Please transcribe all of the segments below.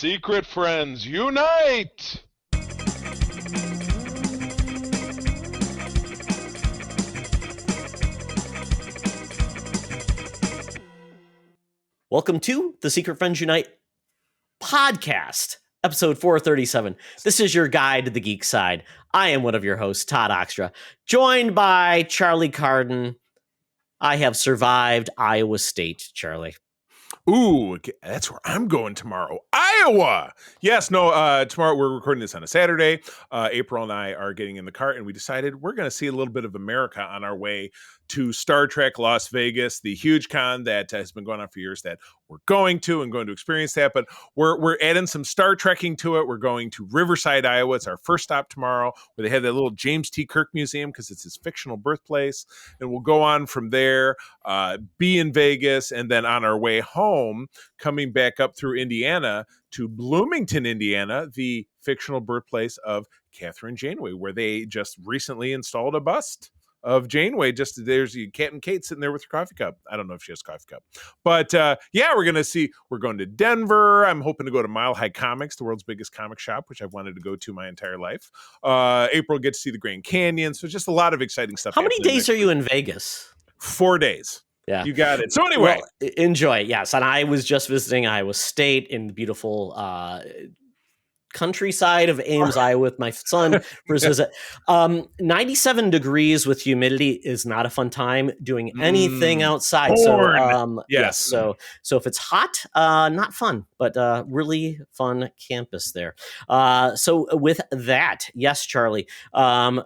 Secret friends, unite! Welcome to the Secret Friends Unite podcast, episode 437. This is your guide to the geek side. I am one of your hosts, Todd Oxtra, joined by Charlie Carden. I have survived Iowa State, Charlie. Ooh, that's where I'm going tomorrow. Iowa! Yes, no, tomorrow we're recording this on a Saturday. April and I are getting in the car, and we decided we're going to see a little bit of America on our way to Star Trek Las Vegas, the huge con that has been going on for years that we're going to experience that. But we're adding some Star Trekking to it. We're going to Riverside, Iowa. It's our first stop tomorrow, where they have that little James T. Kirk Museum because it's his fictional birthplace. And we'll go on from there, be in Vegas, and then on our way home, coming back up through Indiana to Bloomington, Indiana, the fictional birthplace of Catherine Janeway, where they just recently installed a bust of Janeway. Just there's Captain Kate sitting there with her coffee cup. I don't know if she has a coffee cup, but yeah, we're going to Denver. I'm hoping to go to Mile High Comics, the world's biggest comic shop, which I've wanted to go to my entire life. April gets to see the Grand Canyon. So just a lot of exciting stuff. How many days are you in Vegas? 4 days. Yeah. You got it. So anyway. Well, enjoy. Yes. And I was just visiting Iowa State in the beautiful countryside of Ames, Iowa with my son for his visit. 97 degrees with humidity is not a fun time doing anything outside. So yes. So if it's hot, not fun, but really fun campus there. So with that, yes, Charlie,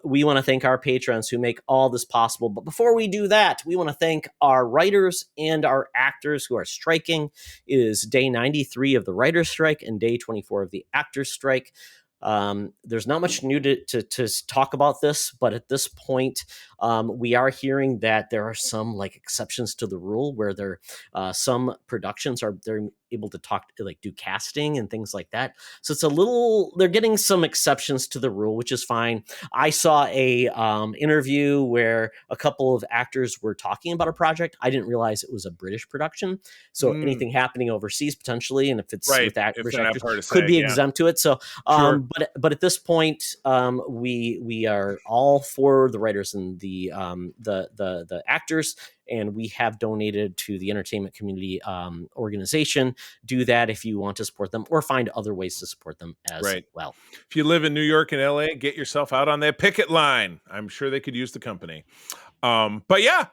we want to thank our patrons who make all this possible. But before we do that, we want to thank our writers and our actors who are striking. It is day 93 of the writer's strike and day 24 of the actor's strike. There's not much new to talk about this, but at this point, we are hearing that there are some like exceptions to the rule where there some productions they're able to do casting and things like that. So it's they're getting some exceptions to the rule, which is fine. I saw a interview where a couple of actors were talking about a project. I didn't realize it was a British production. So anything happening overseas potentially, and if it's with British actors, could be exempt to it. So, sure. But at this point, we are all for the writers and the actors, and we have donated to the entertainment community organization. Do that if you want to support them, or find other ways to support them as well. If you live in New York and LA, get yourself out on that picket line. I'm sure they could use the company. But yeah,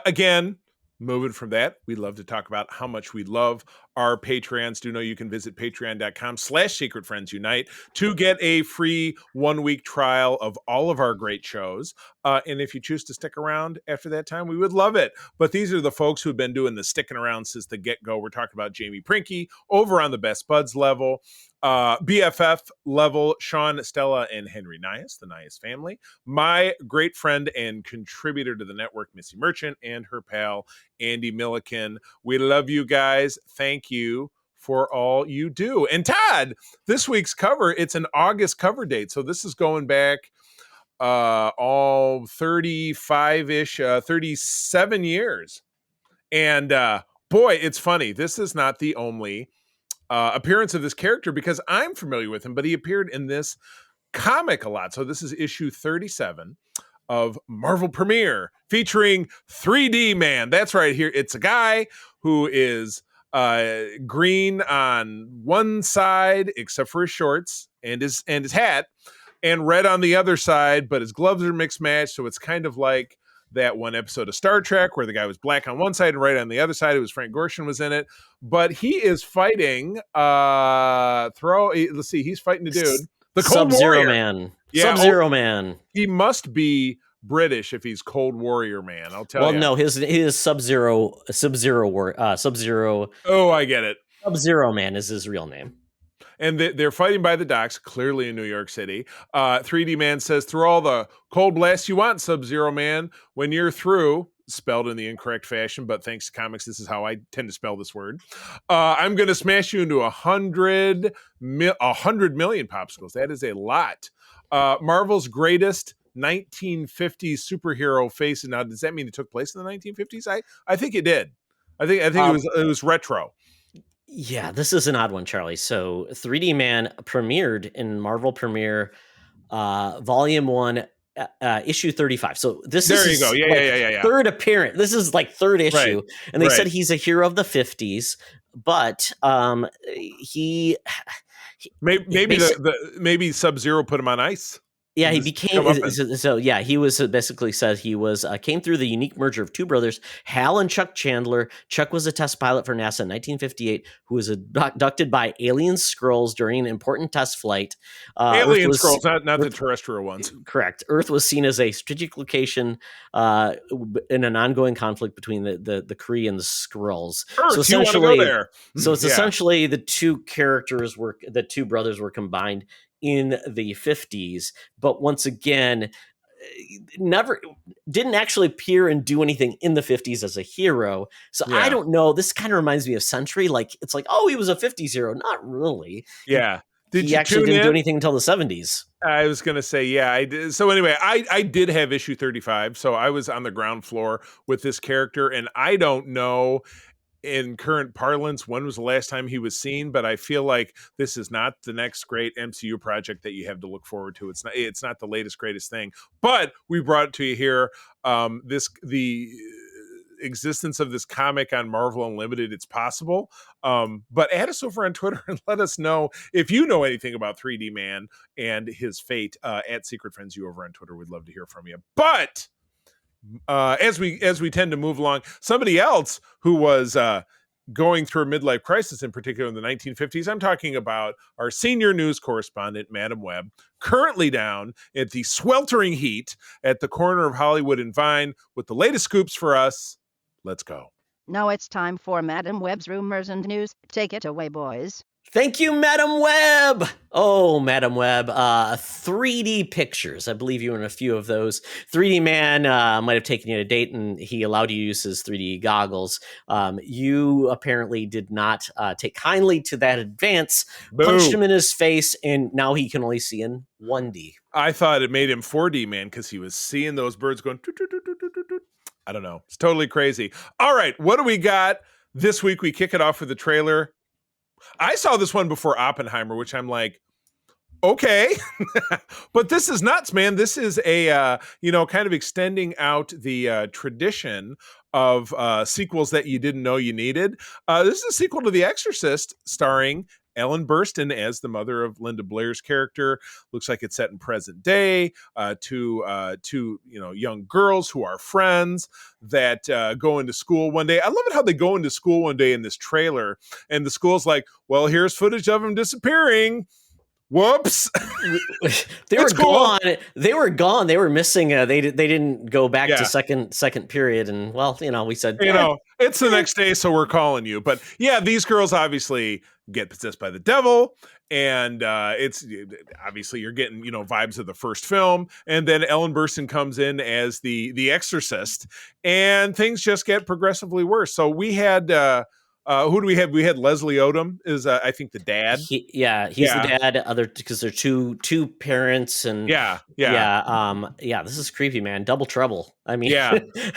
again, moving from that, we love to talk about how much we love our Patreons. Do know you can visit patreon.com/secretfriendsunite to get a free 1-week trial of all of our great shows. And if you choose to stick around after that time, we would love it. But these are the folks who've been doing the sticking around since the get-go. We're talking about Jamie Prinky over on the Best Buds level, BFF level, Sean, Stella, and Henry Nias, the Nias family. My great friend and contributor to the network, Missy Merchant, and her pal, Andy Milliken. We love you guys. Thank you for all you do. And Todd, this week's cover, it's an August cover date. So this is going back all 35-ish, 37 years. And boy, it's funny. This is not the only appearance of this character, because I'm familiar with him, but he appeared in this comic a lot. So this is issue 37 of Marvel Premiere, featuring 3D Man. That's right, here. It's a guy who is green on one side, except for his shorts and his hat, and red on the other side, but his gloves are mixed match. So it's kind of like that one episode of Star Trek where the guy was black on one side and right on the other side. It was Frank Gorshin was in it, but he is fighting he's fighting a dude, the Cold Sub-Zero Warrior Man. Yeah, Sub-Zero Man. He must be British if he's Cold Warrior Man. I'll tell you. Well, no, his Sub-Zero. Oh, I get it. Sub-Zero Man is his real name. And they're fighting by the docks, clearly in New York City. 3D Man says, through all the cold blasts you want, Sub-Zero Man, when you're through, spelled in the incorrect fashion, but thanks to comics, this is how I tend to spell this word. I'm going to smash you into 100 million popsicles. That is a lot. Marvel's greatest 1950s superhero face. And now, does that mean it took place in the 1950s? I think it did. I think it was retro. Yeah, this is an odd one, Charlie. So 3D Man premiered in Marvel Premiere Volume 1, issue 35. So this is There you go. his Yeah. third appearance. This is like third Right. issue. And they said he's a hero of the 50s, but he maybe maybe Sub-Zero put him on ice. Yeah, he became so. Yeah, he was basically said he was came through the unique merger of two brothers, Hal and Chuck Chandler. Chuck was a test pilot for NASA in 1958, who was abducted by alien Skrulls during an important test flight. Alien Skrulls, not the terrestrial ones. Correct. Earth was seen as a strategic location in an ongoing conflict between the Kree and the Skrulls. Earth, so you want to go there? So it's essentially the two brothers were combined in the 50s, but once again never didn't actually appear and do anything in the 50s as a hero. So I don't know, this kind of reminds me of Sentry. Like, it's like, oh, he was a 50s hero. Not really. He actually didn't do anything until the 70s. I was going to say, yeah, I did. So anyway, I did have issue 35. So I was on the ground floor with this character, and I don't know in current parlance when was the last time he was seen, but I feel like this is not the next great MCU project that you have to look forward to. It's not the latest greatest thing, but we brought it to you here. The existence of this comic on Marvel Unlimited, it's possible, but add us over on Twitter and let us know if you know anything about 3D Man and his fate. At Secret Friends You over on Twitter, we'd love to hear from you. But as we tend to move along, somebody else who was going through a midlife crisis, in particular in the 1950s, I'm talking about our senior news correspondent, Madam Webb, currently down at the sweltering heat at the corner of Hollywood and Vine with the latest scoops for us. Let's go. Now it's time for Madam Webb's rumors and news. Take it away, boys. Thank you, Madam Webb. Oh, Madam Webb. 3D pictures. I believe you were in a few of those. 3D Man might have taken you to date, and he allowed you to use his 3D goggles. You apparently did not take kindly to that advance. Boom. Punched him in his face, and now he can only see in 1D. I thought it made him 4D, man, because he was seeing those birds going. I don't know. It's totally crazy. All right, what do we got this week? We kick it off with the trailer. I saw this one before Oppenheimer, which I'm like, okay, but this is nuts, man. This is a, kind of extending out the tradition of sequels that you didn't know you needed. This is a sequel to The Exorcist, starring Ellen Burstyn as the mother of Linda Blair's character. Looks like it's set in present day. Two young girls who are friends that go into school one day. I love it how they go into school one day in this trailer, and the school's like, "Well, here's footage of them disappearing." Whoops. They were gone. They were gone. They were missing. They didn't go back to second period. And well, we said, it's the next day, so we're calling you. But yeah, these girls obviously get possessed by the devil, and it's obviously you're getting vibes of the first film. And then Ellen Burstyn comes in as the Exorcist, and things just get progressively worse. So we had. Who do we have? We had Leslie Odom is I think the dad. He's the dad. Because they're two parents, and this is creepy, man. Double trouble. I mean,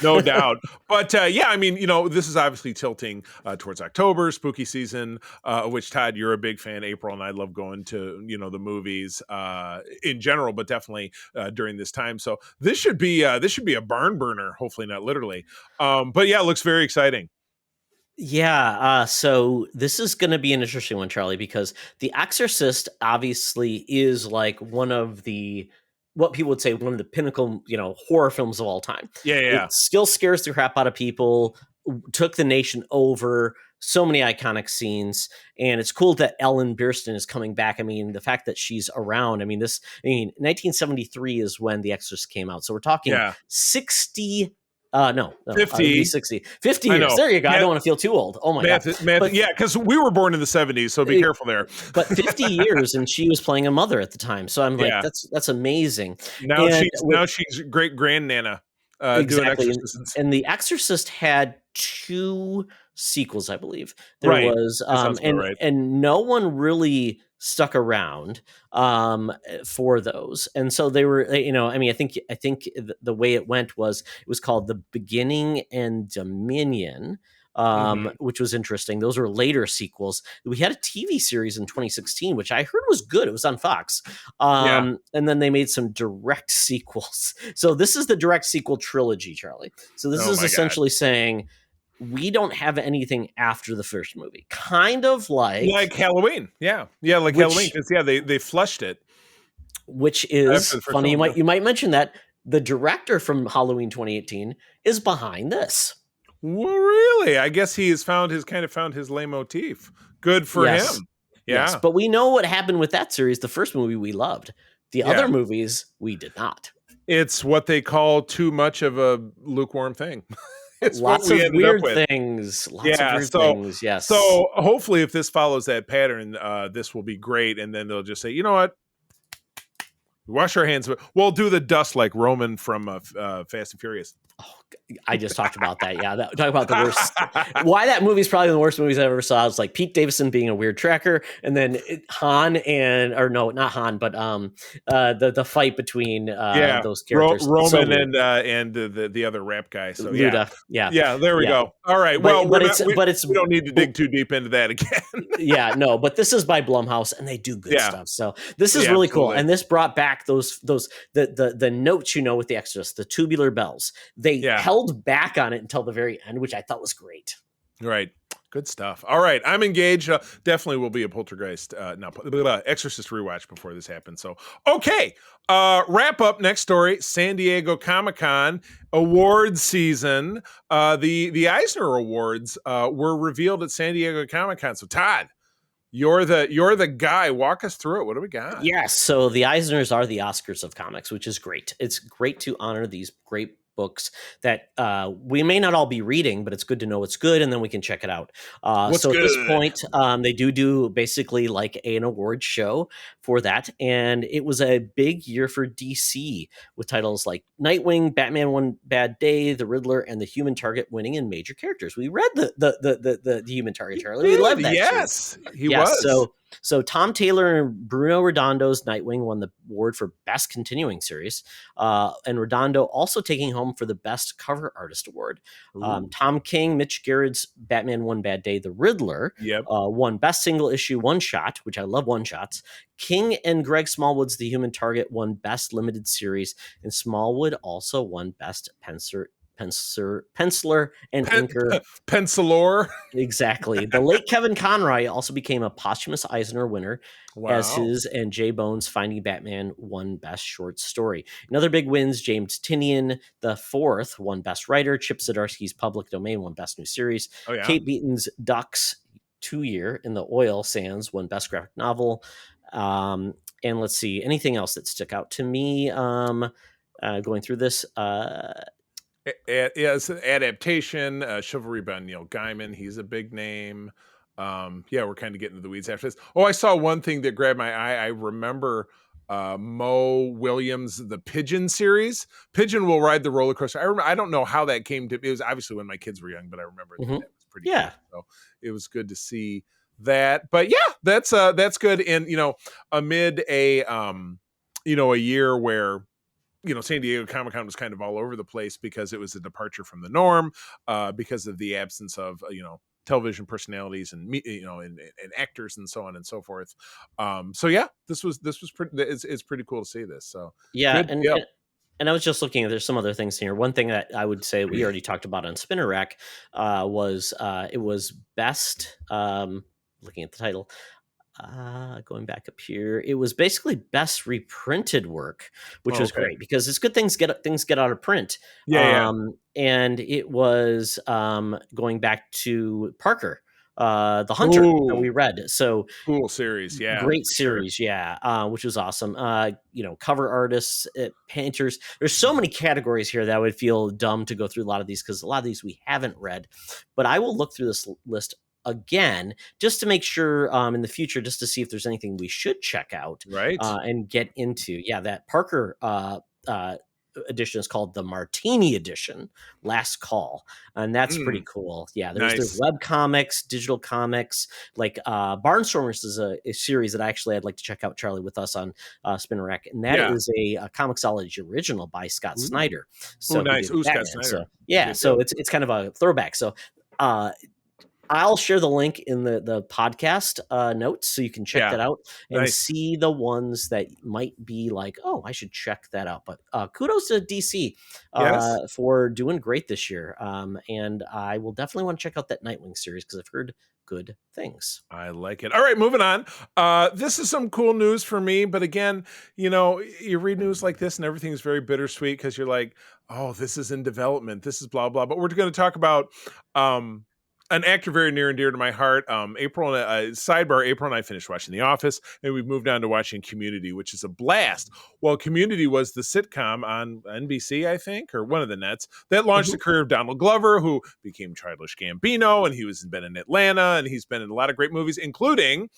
no doubt. But this is obviously tilting towards October, spooky season, which Todd, you're a big fan. April and I love going to the movies in general, but definitely during this time. So this should be a barn burner. Hopefully not literally, but yeah, it looks very exciting. Yeah, so this is going to be an interesting one, Charlie, because The Exorcist obviously is like what people would say one of the pinnacle, horror films of all time. Yeah. It still scares the crap out of people, took the nation over, so many iconic scenes, and it's cool that Ellen Burstyn is coming back. I mean, the fact that she's around, 1973 is when The Exorcist came out, so we're talking 60 50. 60. 50 years. There you go. I don't want to feel too old. Oh my God. Because we were born in the 70s, so be careful there. But 50 years, and she was playing a mother at the time. So I'm like, that's amazing. Now she's great grandnana doing exorcisms. And The Exorcist had 2 sequels, I believe. There was and no one really stuck around for those, and so they were I think the way it was called The Beginning and Dominion, which was interesting. Those were later sequels. We had a TV series in 2016, which I heard was good. It was on Fox. And then they made some direct sequels. So this is the direct sequel trilogy, Charlie. So this is essentially saying we don't have anything after the first movie. Kind of like Halloween. Yeah, like Halloween. Because they flushed it. Which is funny. You might mention that the director from Halloween 2018 is behind this. Well, really? I guess he has found his leitmotif. Good for him. Yeah. Yes, but we know what happened with that series. The first movie we loved. The other movies we did not. It's what they call too much of a lukewarm thing. It's lots of weird things. Things. Yes. So hopefully, if this follows that pattern, this will be great. And then they'll just say, you know what? Wash our hands. We'll do the dust like Roman from Fast and Furious. Oh, I just talk about that. Yeah, talk about the worst. Why that movie's probably the worst movies I ever saw. It's like Pete Davidson being a weird tracker, and then Han not Han, but the fight between those characters. Roman and the other rap guy. So Luda. Yeah. There we go. All right. We don't need to dig too deep into that again. But this is by Blumhouse, and they do good stuff. So this is really cool, and this brought back the notes with the Exorcist, the tubular bells. They held back on it until the very end, which I thought was great. Right. Good stuff. All right. I'm engaged. Definitely will be a Exorcist rewatch before this happens. So, okay. Wrap up. Next story. San Diego Comic-Con awards season. The Eisner Awards were revealed at San Diego Comic-Con. So, Todd, you're the guy. Walk us through it. What do we got? Yes. So the Eisners are the Oscars of comics, which is great. It's great to honor these great books that we may not all be reading, but it's good to know it's good, and then we can check it out. So at this point, they do basically like an award show for that, and it was a big year for DC with titles like Nightwing, Batman One Bad Day, The Riddler, and The Human Target winning in major characters. We read the Human Target, Charlie. We love that. Yes, he was. So Tom Taylor and Bruno Redondo's Nightwing won the award for Best Continuing Series, and Redondo also taking home for the Best Cover Artist Award. Tom King, Mitch Gerard's Batman One Bad Day, The Riddler, won Best Single Issue One Shot, which I love one shots. King and Greg Smallwood's The Human Target won Best Limited Series, and Smallwood also won Best Penciler and inker. Pencilor. Exactly. The late Kevin Conroy also became a posthumous Eisner winner as his and Jay Bones Finding Batman won Best Short Story. Another big wins, James Tynion IV won Best Writer. Chip Zdarsky's Public Domain won Best New Series. Kate Beaton's Ducks 2 Year in the Oil Sands won Best Graphic Novel. And let's see, anything else that stuck out to me going through this? It's an adaptation, Chivalry by Neil Gaiman. He's a big name. We're kind of getting to the weeds after this. Oh, I saw one thing that grabbed my eye. I remember Mo Williams, the Pigeon series. Pigeon Will Ride the Roller Coaster. I don't know how that came to. It was obviously when my kids were young, but I remember that was pretty cool. So it was good to see that. But that's good. And amid a year where San Diego Comic-Con was kind of all over the place because it was a departure from the norm, because of the absence of television personalities and and actors and so on and so forth. This was pretty. It's pretty cool to see this. So and I was just looking at, there's some other things here. One thing that I would say we already talked about on Spinner Rack was it was best. Looking at the title. Going back up here, it was basically best reprinted work, which was great because it's good things get out of print. And it was going back to Parker, the Hunter that we read. So cool series, great series, which was awesome. Cover artists, painters. There's so many categories here that I would feel dumb to go through a lot of these because a lot of these we haven't read. But I will look through this list again just to make sure in the future, just to see if there's anything we should check out and get into. That Parker edition is called the Martini edition, Last Call, and that's pretty cool. There's web comics, digital comics, like Barnstormers is a series that I'd like to check out, Charlie, with us on Spinner Rack, and that is a Comixology original by Scott Snyder. So Scott Snyder. So it's kind of a throwback. So I'll share the link in the podcast notes so you can check that out and see the ones that might be like, oh, I should check that out. But kudos to DC for doing great this year. And I will definitely want to check out that Nightwing series because I've heard good things. I like it. All right, moving on. This is some cool news for me. But again, you read news like this and everything's very bittersweet because you're like, oh, this is in development. This is blah, blah. But we're going to talk about an actor very near and dear to my heart. April and I finished watching The Office, and we've moved on to watching Community, which is a blast. Well, Community was the sitcom on NBC, I think, or one of the nets, that launched the career of Donald Glover, who became Childish Gambino, and he was been in Atlanta, and he's been in a lot of great movies, including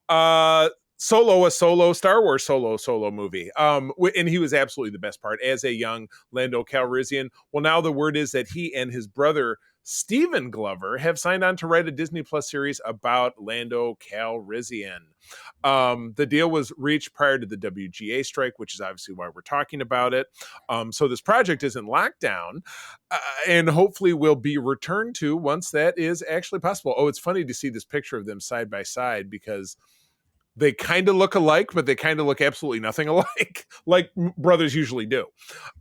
Solo, a Star Wars solo movie. And he was absolutely the best part as a young Lando Calrissian. Well, now the word is that he and his brother Stephen Glover have signed on to write a Disney Plus series about Lando Calrissian. The deal was reached prior to the WGA strike, which is obviously why we're talking about it. So this project is in lockdown and hopefully will be returned to once that is actually possible. Oh, it's funny to see this picture of them side by side because they kind of look alike, but they kind of look absolutely nothing alike, like brothers usually do.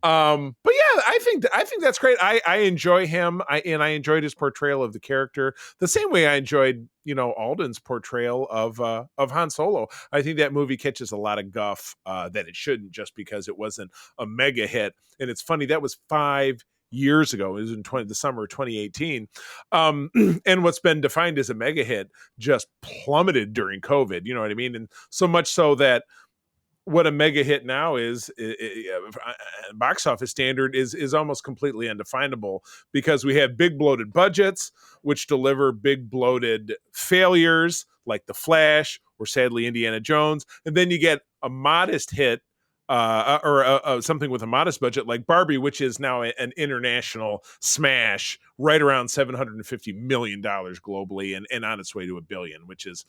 But yeah, I think that's great. I enjoy him, and I enjoyed his portrayal of the character the same way I enjoyed, Alden's portrayal of Han Solo. I think that movie catches a lot of guff that it shouldn't, just because it wasn't a mega hit. And it's funny, that was 5 years ago. It was in the summer of 2018. And what's been defined as a mega hit just plummeted during COVID. You know what I mean? And so much so that what a mega hit now is, box office standard, is almost completely undefinable, because we have big bloated budgets, which deliver big bloated failures like The Flash or sadly Indiana Jones. And then you get a modest hit, or something with a modest budget like Barbie, which is now an international smash, right around $750 million globally, and on its way to $1 billion, which is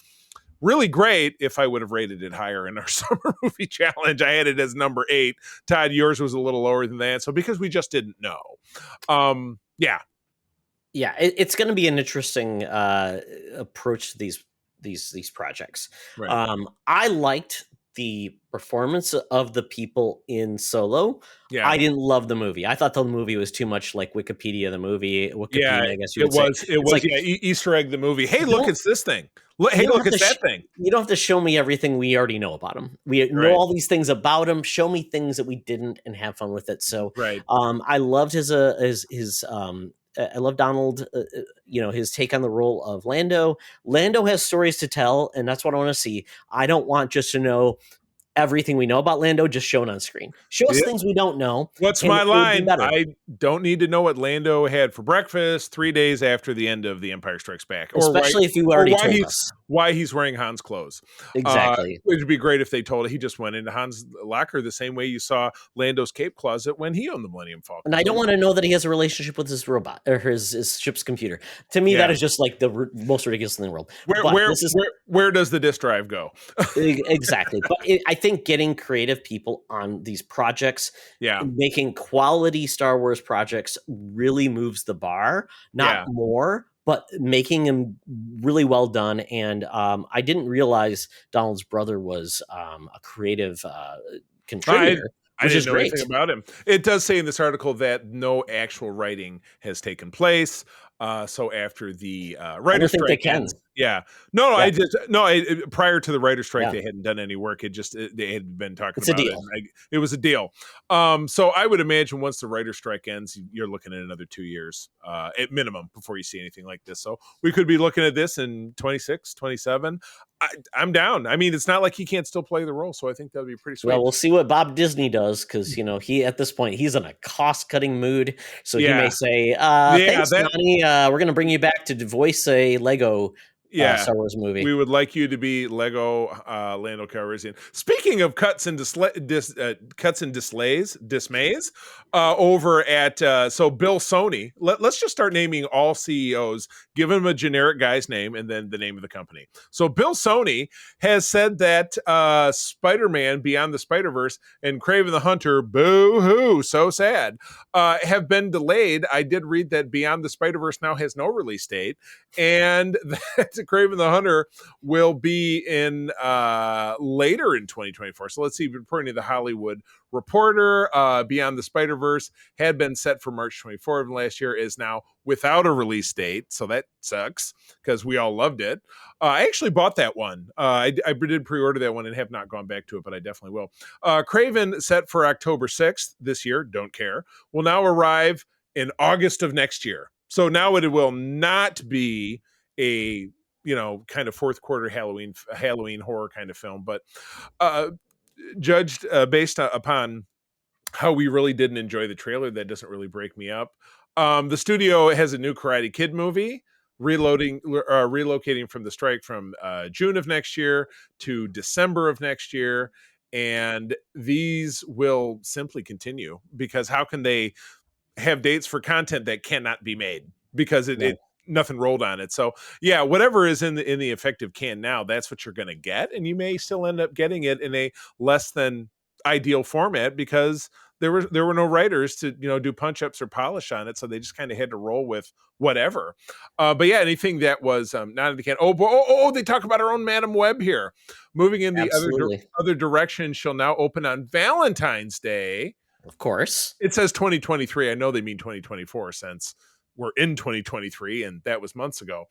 really great. If I would have rated it higher in our summer movie challenge, I had it as number 8. Todd, yours was a little lower than that. So because we just didn't know. Yeah, it's going to be an interesting approach to these projects. Right. I liked the performance of the people in Solo. Yeah. I didn't love the movie. I thought the movie was too much like Wikipedia the movie. I guess you would say. It was like, Easter egg the movie. Hey, look, it's this thing. Hey, look, it's that thing. You don't have to show me everything we already know about him. We know all these things about him. Show me things that we didn't and have fun with it. So I loved his I love Donald, his take on the role of Lando. Lando has stories to tell, and that's what I want to see. I don't want just to know everything we know about Lando just shown on screen. Show us things we don't know. What's my line? I don't need to know what Lando had for breakfast 3 days after the end of The Empire Strikes Back. Especially if you already told us. Why he's wearing Han's clothes. Exactly. It would be great if they told it. He just went into Han's locker the same way you saw Lando's cape closet when he owned the Millennium Falcon. And I don't want to know that he has a relationship with his robot or his ship's computer. To me, that is just like the most ridiculous thing in the world. Where does the disk drive go? Exactly. But I think getting creative people on these projects, making quality Star Wars projects really moves the bar, not more, but making them really well done. And I didn't realize Donald's brother was a creative contributor. I didn't know anything about him. It does say in this article that no actual writing has taken place. So after the writer's strike, they can. Prior to the writer's strike, they hadn't done any work. They had been talking about it. It was a deal. So I would imagine once the writer's strike ends, you're looking at another 2 years at minimum before you see anything like this. So we could be looking at this in 26, 27. I'm down. I mean, it's not like he can't still play the role. So I think that would be pretty sweet. Well, we'll see what Bob Disney does, because, he at this point, he's in a cost-cutting mood. So he may say, thanks, Johnny. We're going to bring you back to voice a Lego Star Wars movie. We would like you to be Lego Lando Calrissian. Speaking of cuts and dismays, over at so Bill Sony. Let's just start naming all CEOs. Give them a generic guy's name and then the name of the company. So Bill Sony has said that Spider-Man Beyond the Spider-Verse and Kraven the Hunter, boo-hoo, so sad, have been delayed. I did read that Beyond the Spider-Verse now has no release date, and that Kraven the Hunter will be in later in 2024. So let's see, according to the Hollywood Reporter, Beyond the Spider-Verse had been set for March 24th of last year, is now without a release date. So that sucks because we all loved it. I actually bought that one. I did pre-order that one and have not gone back to it, but I definitely will. Kraven, set for October 6th this year, don't care, will now arrive in August of next year. So now it will not be a kind of fourth quarter Halloween horror kind of film, but judged based upon how we really didn't enjoy the trailer, that doesn't really break me up. The studio has a new Karate Kid movie relocating from the strike from June of next year to December of next year, and these will simply continue because how can they have dates for content that cannot be made because it nothing rolled on it. So yeah, whatever is in the effective can now, that's what you're going to get. And you may still end up getting it in a less than ideal format because there were no writers to, do punch ups or polish on it. So they just kind of had to roll with whatever. But yeah, anything that was not in the can. They talk about our own Madam Webb here. Moving in the other direction, she'll now open on Valentine's Day. Of course. It says 2023. I know they mean 2024 since we're in 2023 and that was months ago.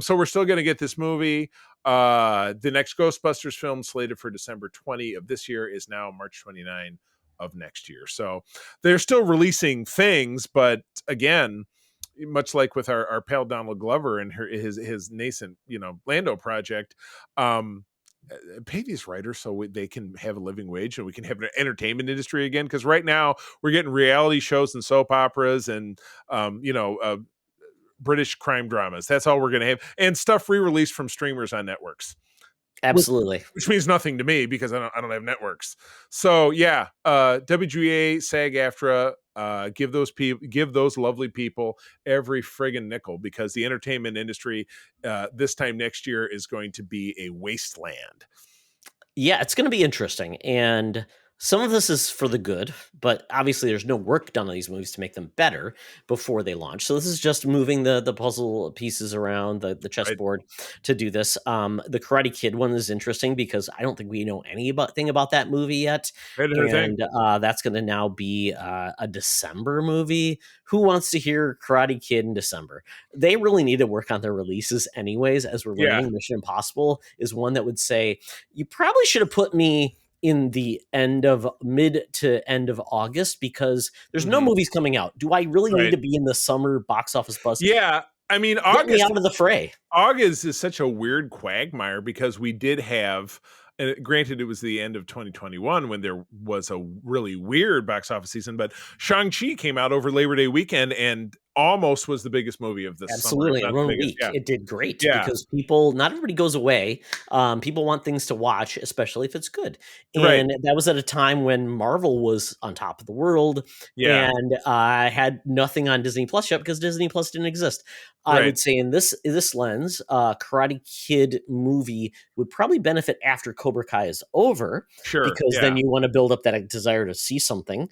So we're still going to get this movie. The next Ghostbusters film, slated for December 20 of this year, is now March 29 of next year. So they're still releasing things, but again, much like with our pal Donald Glover and his nascent, Lando project, pay these writers so they can have a living wage and we can have an entertainment industry again. Because right now we're getting reality shows and soap operas and British crime dramas. That's all we're going to have, and stuff re-released from streamers on networks. Absolutely, which means nothing to me because I don't have networks. So yeah, WGA, SAG-AFTRA, give those lovely people every friggin' nickel because the entertainment industry this time next year is going to be a wasteland. Yeah, it's going to be interesting, and some of this is for the good, but obviously there's no work done on these movies to make them better before they launch. So this is just moving the puzzle pieces around the chessboard to do this. The Karate Kid one is interesting because I don't think we know anything about that movie yet. And that's going to now be a December movie. Who wants to hear Karate Kid in December? They really need to work on their releases anyways, as we're learning. Mission Impossible is one that would say, you probably should have put me in the mid to end of August because there's no movies coming out. Do I really need to be in the summer box office buzz? Yeah. I mean, Get me out of the fray. August is such a weird quagmire because we did have, granted it was the end of 2021 when there was a really weird box office season, but Shang-Chi came out over Labor Day weekend and almost was the biggest movie of the summer. Absolutely, in 1 week. Yeah. It did great because not everybody goes away. People want things to watch, especially if it's good. And that was at a time when Marvel was on top of the world and had nothing on Disney Plus yet because Disney Plus didn't exist. I would say in this lens, Karate Kid movie would probably benefit after Cobra Kai is over. Sure. Because then you want to build up that desire to see something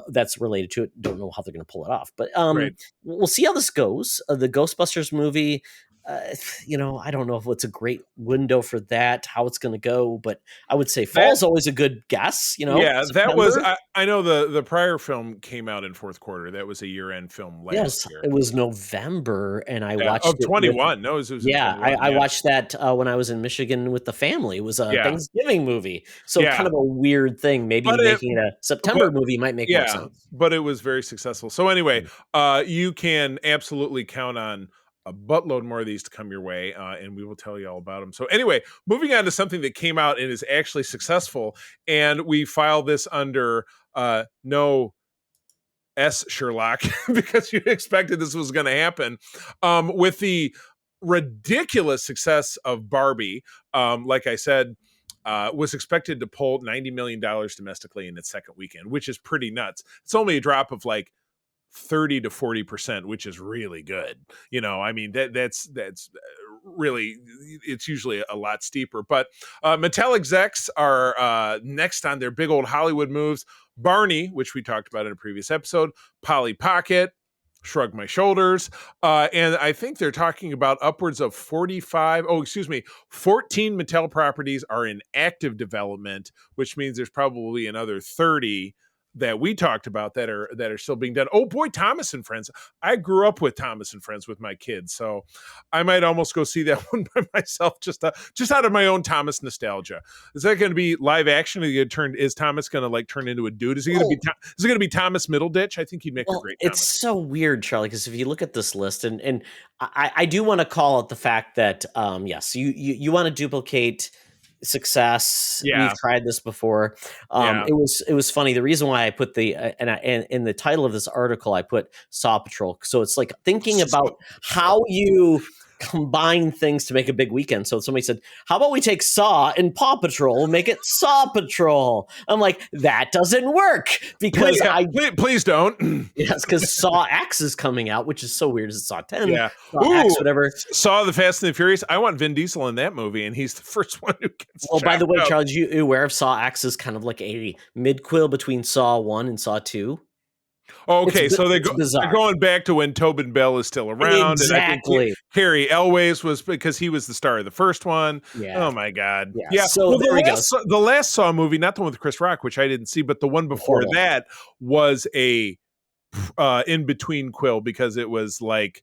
that's related to it. Don't know how they're going to pull it off. But we'll see how this goes. The Ghostbusters movie, I don't know if it's a great window for that, how it's going to go, but I would say fall is always a good guess. September. That was, I know the prior film came out in fourth quarter. That was a year-end film last year. It was November, and I watched it 21. No, it was 21, I watched that when I was in Michigan with the family. It was a Thanksgiving movie, so kind of a weird thing. Maybe making it a September movie might make more sense. But it was very successful. So anyway, you can absolutely count on a buttload more of these to come your way, and we will tell you all about them. So anyway, moving on to something that came out and is actually successful, and we file this under no S Sherlock because you expected this was going to happen with the ridiculous success of Barbie, like I said, was expected to pull $90 million domestically in its second weekend, which is pretty nuts. It's only a drop of like 30 to 40%, which is really good. I mean, that's really, it's usually a lot steeper. But Mattel execs are next on their big old Hollywood moves. Barney, which we talked about in a previous episode, Polly Pocket, Shrug My Shoulders, and I think they're talking about upwards of 14 Mattel properties are in active development, which means there's probably another 30 that we talked about that are still being done. Oh boy, Thomas and Friends. I grew up with Thomas and Friends with my kids, so I might almost go see that one by myself, just out of my own Thomas nostalgia. Is that going to be live action? Is Thomas going to like turn into a dude? Is it going to be Thomas Middleditch? I think he'd make a great Thomas. It's so weird, Charlie, because if you look at this list, and I do want to call out the fact that yes, you want to duplicate success. Yeah. We've tried this before. It was funny. The reason why I put and in the title of this article I put Saw Patrol. So it's like thinking about how you combine things to make a big weekend. So somebody said, how about we take Saw and Paw Patrol and make it Saw Patrol? I'm like, that doesn't work because please don't. Yes, because Saw X is coming out, which is so weird. It's Saw 10, yeah. Saw X, whatever. Saw the Fast and the Furious. I want Vin Diesel in that movie, and he's the first one who gets. Well, by the way, Charles, you aware of Saw X is kind of like a mid-quill between Saw 1 and Saw 2? Okay, so they're going back to when Tobin Bell is still around. Exactly. And I think Carrie Elways was because he was the star of the first one. Yeah. Oh my God. Yeah. So the last Saw movie, not the one with Chris Rock, which I didn't see, but the one before that was a in between quill because it was like.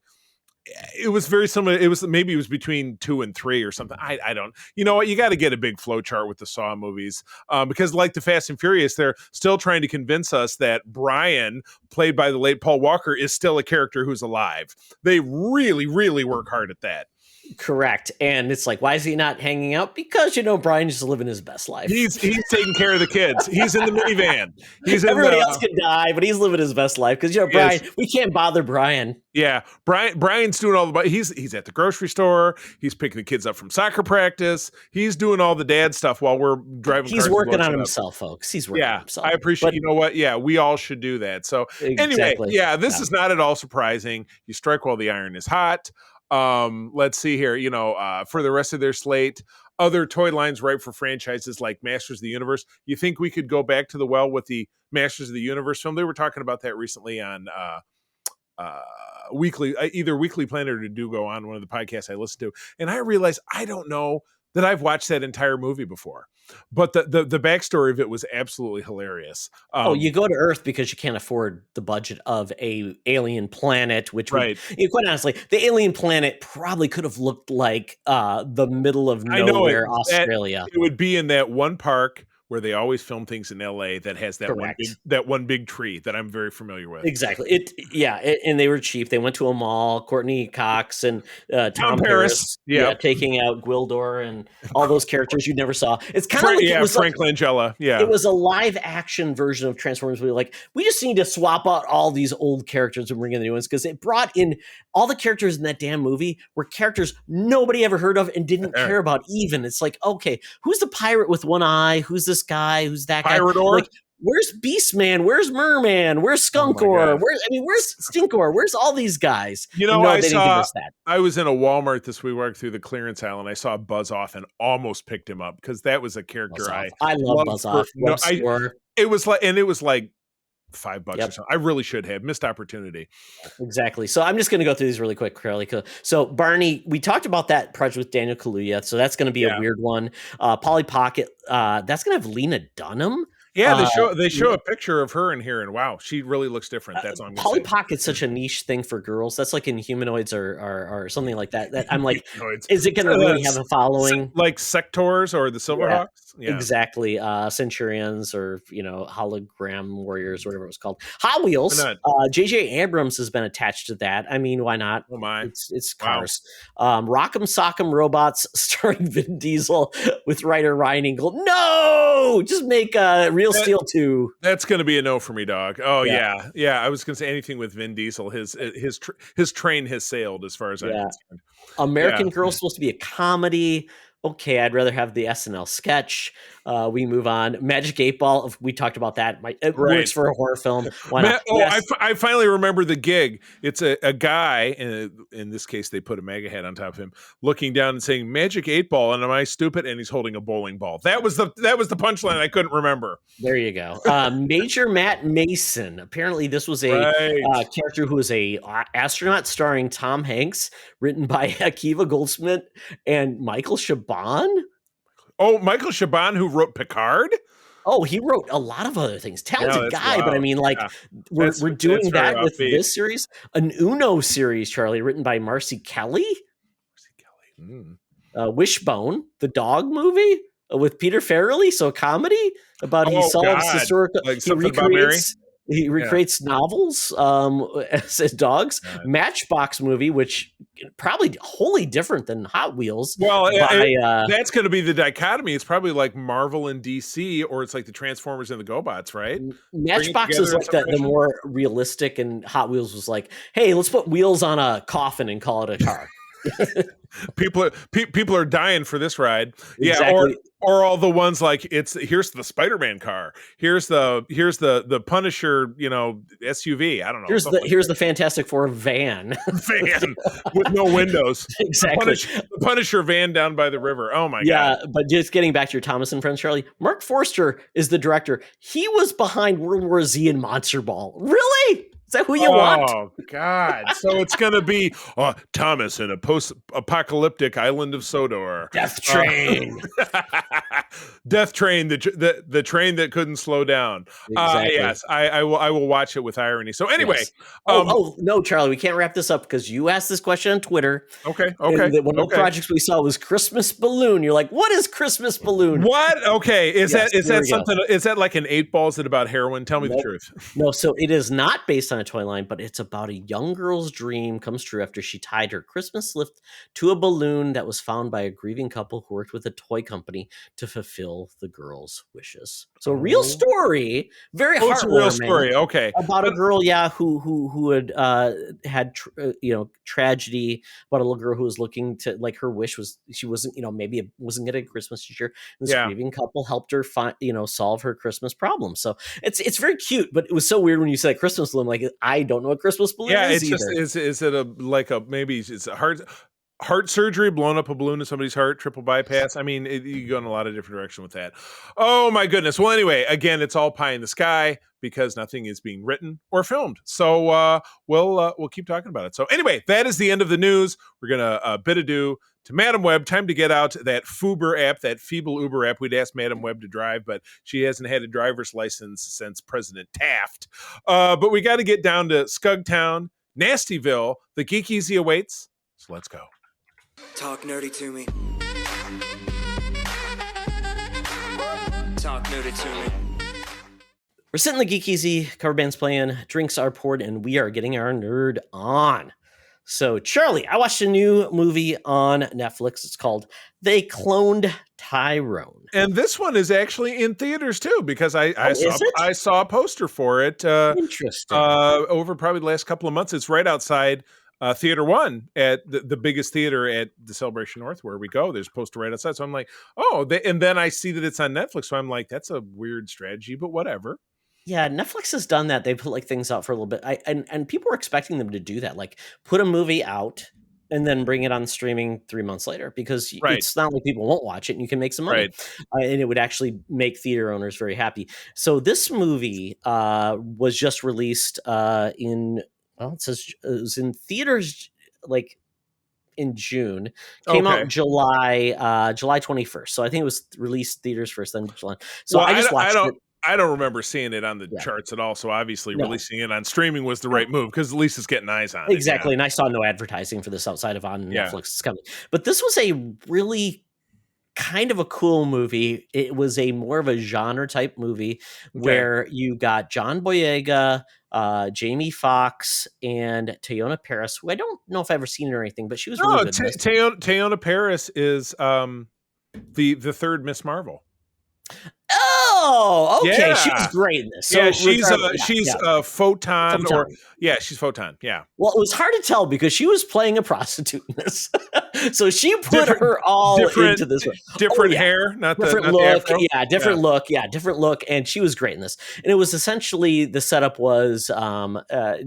It was very similar. It was between 2 and 3 or something. I don't. You know what? You got to get a big flow chart with the Saw movies because, like the Fast and Furious, they're still trying to convince us that Brian, played by the late Paul Walker, is still a character who's alive. They really, really work hard at that. Correct. And it's like, why is he not hanging out? Because, Brian's just living his best life. He's taking care of the kids. He's in the minivan. Everybody else can die, but he's living his best life. Because, Brian, we can't bother Brian. Yeah. Brian's doing all the, he's at the grocery store. He's picking the kids up from soccer practice. He's doing all the dad stuff while we're driving. He's working on himself, folks. He's working on himself. I appreciate, you know what? Yeah, we all should do that. So anyway, this is not at all surprising. You strike while the iron is hot. Let's see here, for the rest of their slate, other toy lines ripe for franchises like Masters of the Universe. You think we could go back to the well with the Masters of the Universe film? They were talking about that recently on either Weekly Planet or Do Go on one of the podcasts I listened to. And I realized I don't know that I've watched that entire movie before. But the backstory of it was absolutely hilarious. You go to Earth because you can't afford the budget of a alien planet, which quite honestly, the alien planet probably could have looked like the middle of nowhere, Australia. It would be in that one park where they always film things in LA that has that one big tree that I'm very familiar with. Exactly. And they were cheap. They went to a mall. Courtney Cox and Tom Paris, taking out Gwildor and all those characters you never saw. It's kind of like Frank Langella. Yeah, it was a live action version of Transformers. We were like, we just need to swap out all these old characters and bring in the new ones because it brought in all the characters in that damn movie were characters nobody ever heard of and didn't care about. Even it's like, okay, who's the pirate with one eye? Who's this guy? Who's that guy? Like, where's Beastman? Where's Merman? Where's Skunkor? Where's Stinkor? Where's all these guys? I was in a Walmart this week, walked through the clearance aisle, and I saw Buzz Off and almost picked him up because that was a character I love Buzz Off. It was like $5 or something. I really should have missed opportunity. Exactly. So I'm just going to go through these really quick, Carly. So Barney, we talked about that project with Daniel Kaluuya. So that's going to be a weird one. Polly Pocket, that's going to have Lena Dunham. Yeah, they show a picture of her in here, and wow, she really looks different. That's on Polly Pocket's such a niche thing for girls. That's like in Humanoids or something like that. That I'm like, is it going to really have a following? Like Sectors or the Silverhawks? Yeah. Exactly. Centurions or Hologram Warriors, whatever it was called. Hot Wheels. J.J. Abrams has been attached to that. I mean, why not? Oh my! It's cars. Rock'em Sock'em Robots starring Vin Diesel with writer Ryan Engel. No, just make Real Steel 2. That's going to be a no for me, dog. Oh yeah. I was going to say anything with Vin Diesel. His train has sailed as far as I'm concerned. American Girl's supposed to be a comedy. Okay, I'd rather have the SNL sketch. We move on. Magic 8 Ball. We talked about that. It works for a horror film. Why not? I finally remember the gig. It's a guy, and in this case, they put a MAGA hat on top of him, looking down and saying "Magic 8 Ball," and am I stupid? And he's holding a bowling ball. That was the punchline. I couldn't remember. There you go. Major Matt Mason. Apparently, this was a character who was a astronaut starring Tom Hanks, written by Akiva Goldsmith and Michael Chabon. Oh, Michael Chabon, who wrote Picard? Oh, he wrote a lot of other things. Talented guy, wild. But I mean, we're doing that with this series. An Uno series, Charlie, written by Marcy Kelly. Wishbone, the dog movie with Peter Farrelly. So a comedy about he solves historical. He recreates novels as dogs. Matchbox movie, which probably wholly different than Hot Wheels. Well, that's going to be the dichotomy. It's probably like Marvel and DC, or it's like the Transformers and the GoBots, right? Matchbox is like the more realistic, and Hot Wheels was like, hey, let's put wheels on a coffin and call it a car. People are dying for this ride. Exactly. Yeah, or all the ones like here's the Spider-Man car. Here's the Punisher, SUV. I don't know. Here's the Fantastic Four van with no windows. Exactly. The Punisher van down by the river. Oh my god. Yeah, but just getting back to your Thomas and Friends, Charlie, Mark Forster is the director. He was behind World War Z and Monster Ball. Really? Is that who you want? Oh, God. So it's going to be Thomas in a post-apocalyptic island of Sodor. Death Train. Death Train, the train that couldn't slow down. Exactly. Yes, I will watch it with irony. So anyway. Yes. No, Charlie, we can't wrap this up because you asked this question on Twitter. Okay. One of the projects we saw was Christmas Balloon. You're like, what is Christmas Balloon? What? Okay. Is that something? Is that like an 8 Ball? Is it about heroin? Tell me the truth. No, so it is not based on a toy line, but it's about a young girl's dream comes true after she tied her Christmas gift to a balloon that was found by a grieving couple who worked with a toy company to fulfill the girl's wishes. So a real story, very heartwarming. It's a real story, okay. About a girl, who had tragedy, about a little girl who was looking to, like, her wish was she wasn't, maybe wasn't getting a Christmas this year. And this grieving couple helped her solve her Christmas problem. So it's very cute, but it was so weird when you said Christmas balloon. Like, I don't know what Christmas balloon is either. Is it maybe it's a heart surgery, blown up a balloon in somebody's heart, triple bypass? I mean, you go in a lot of different directions with that. Oh my goodness. Well, anyway, again, it's all pie in the sky because nothing is being written or filmed. So we'll keep talking about it. So anyway, that is the end of the news. We're gonna bid adieu to Madam Webb. Time to get out that Fuber app, that feeble Uber app. We'd asked Madam Webb to drive, but she hasn't had a driver's license since President Taft. But we got to get down to Scugtown, Nastyville. The Geek Easy awaits. So let's go. Talk nerdy to me. Talk nerdy to me. We're sitting in the Geek Easy, cover band's playing, drinks are poured, and we are getting our nerd on. So, Charlie, I watched a new movie on Netflix. It's called They Cloned Tyrone. And this one is actually in theaters, too, because I saw a poster for it. Interesting. Over probably the last couple of months. It's right outside Theater One at the biggest theater at the Celebration North where we go. There's a poster right outside. So I'm like, and then I see that it's on Netflix. So I'm like, that's a weird strategy, but whatever. Yeah, Netflix has done that. They put like things out for a little bit. And people were expecting them to do that. Like put a movie out and then bring it on streaming 3 months later, because it's not like people won't watch it and you can make some money. And it would actually make theater owners very happy. So this movie was just released it was in theaters like in June, came out in July 21st. So I think it was released theaters first, then July. So I just watched it. I don't remember seeing it on the charts at all. So obviously releasing it on streaming was the right move because at least it's getting eyes on it. Exactly. Yeah. And I saw no advertising for this outside of on Netflix. It's coming. But this was a really kind of a cool movie. It was a more of a genre type movie where you got John Boyega, Jamie Foxx, and Teyonah Parris, who I don't know if I've ever seen her or anything, but she was really good. Teyonah Parris is the third Miss Marvel. Oh, okay. She was Yeah. great in this. Yeah, So she's Photon, or Photon. she's Photon. Yeah. Well, it was hard to tell because she was playing a prostitute in this, so she put Different- her all into this. Different hair, not different the look, afro. different look, and she was great in this. And it was essentially the setup was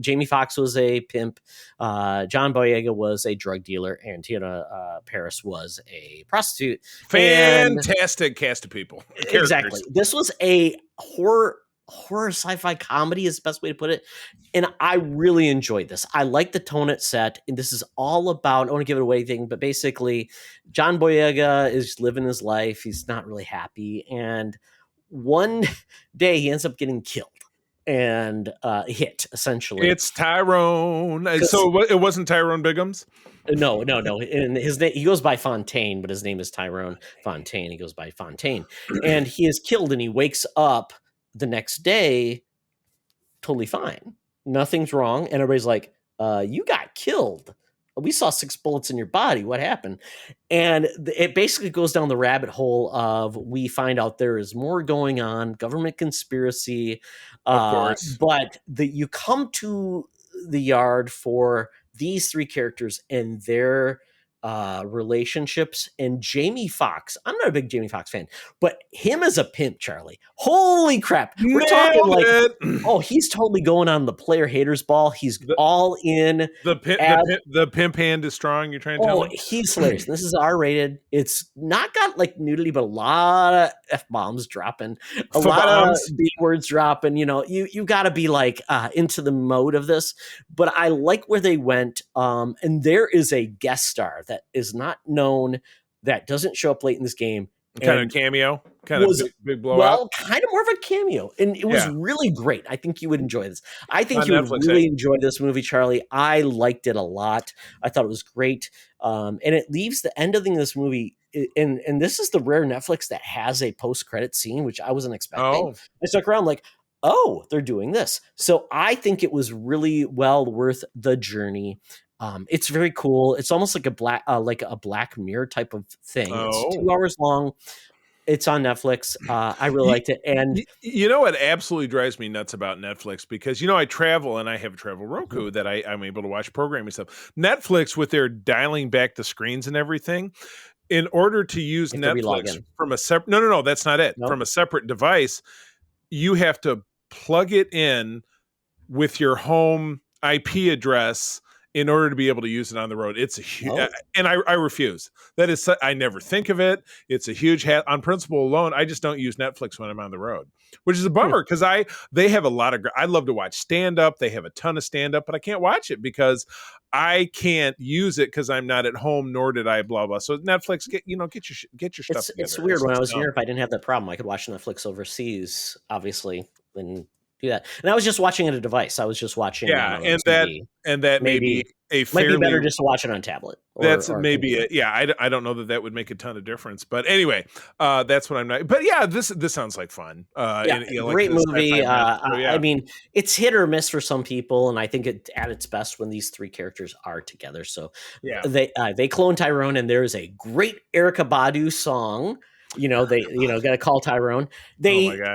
Jamie Foxx was a pimp, John Boyega was a drug dealer, and Tina Paris was a prostitute. Fantastic cast of people. Exactly. This was a horror sci-fi comedy is the best way to put it, and I really enjoyed this. I like the tone it set, and this is all about, I don't want to give it away anything, but basically John Boyega is living his life. He's not really happy, and one day he ends up getting killed and hit, essentially. It's Tyrone. So it wasn't Tyrone Biggums? No. And his name, he goes by Fontaine, but his name is Tyrone Fontaine. He goes by Fontaine, and he is killed, and he wakes up the next day totally fine. Nothing's wrong. And everybody's like, you got killed. We saw 6 bullets in your body. What happened? And it basically goes down the rabbit hole of, we find out there is more going on, government conspiracy. Of course. But you come to the yard for these 3 characters and their relationships, and Jamie Foxx. I'm not a big Jamie Foxx fan, but him as a pimp, Charlie. Holy crap. We're talking like, he's totally going on the player haters ball. He's all in. The pimp hand is strong, you're trying to tell me? He's hilarious. This is R-rated. It's not got like nudity, but a lot of F-bombs dropping. A lot of B-words dropping. You got to be like into the mode of this. But I like where they went. And there is a guest star that is not known, that doesn't show up late in this game. Kind of cameo, kind of big blowout. Well, kind of more of a cameo, and it was really great. I think you would enjoy this. I think you would really enjoy this movie, Charlie. I liked it a lot. I thought it was great, and it leaves the ending of this movie. And this is the rare Netflix that has a post-credit scene, which I wasn't expecting. I stuck around like, they're doing this. So I think it was really well worth the journey. It's very cool. It's almost like a Black Mirror type of thing. It's 2 hours long. It's on Netflix. I really liked it. And you know what absolutely drives me nuts about Netflix? Because I travel, and I have a travel Roku that I'm able to watch programming stuff. Netflix, with their dialing back the screens and everything, in order to use Netflix from a separate no, that's not it. Nope. From a separate device, you have to plug it in with your home IP address in order to be able to use it on the road. It's a huge, and I refuse. That is, I never think of it. It's a huge on principle alone. I just don't use Netflix when I'm on the road, which is a bummer because they have a lot of. I love to watch stand up. They have a ton of stand up, but I can't watch it because I can't use it because I'm not at home, nor did I blah blah. So Netflix, get your stuff together. It's weird. When I was in Europe, I didn't have that problem. I could watch Netflix overseas, obviously, and do that. And I was just watching at a device. I was just watching. And that may be a fairly, might be better just to watch it on tablet. I don't know that would make a ton of difference, but anyway, that's what I'm not. But yeah, this sounds like fun. Great movie. I mean, it's hit or miss for some people, and I think it at its best when these 3 characters are together. So they cloned Tyrone, and there is a great Erykah Badu song. Gotta call Tyrone.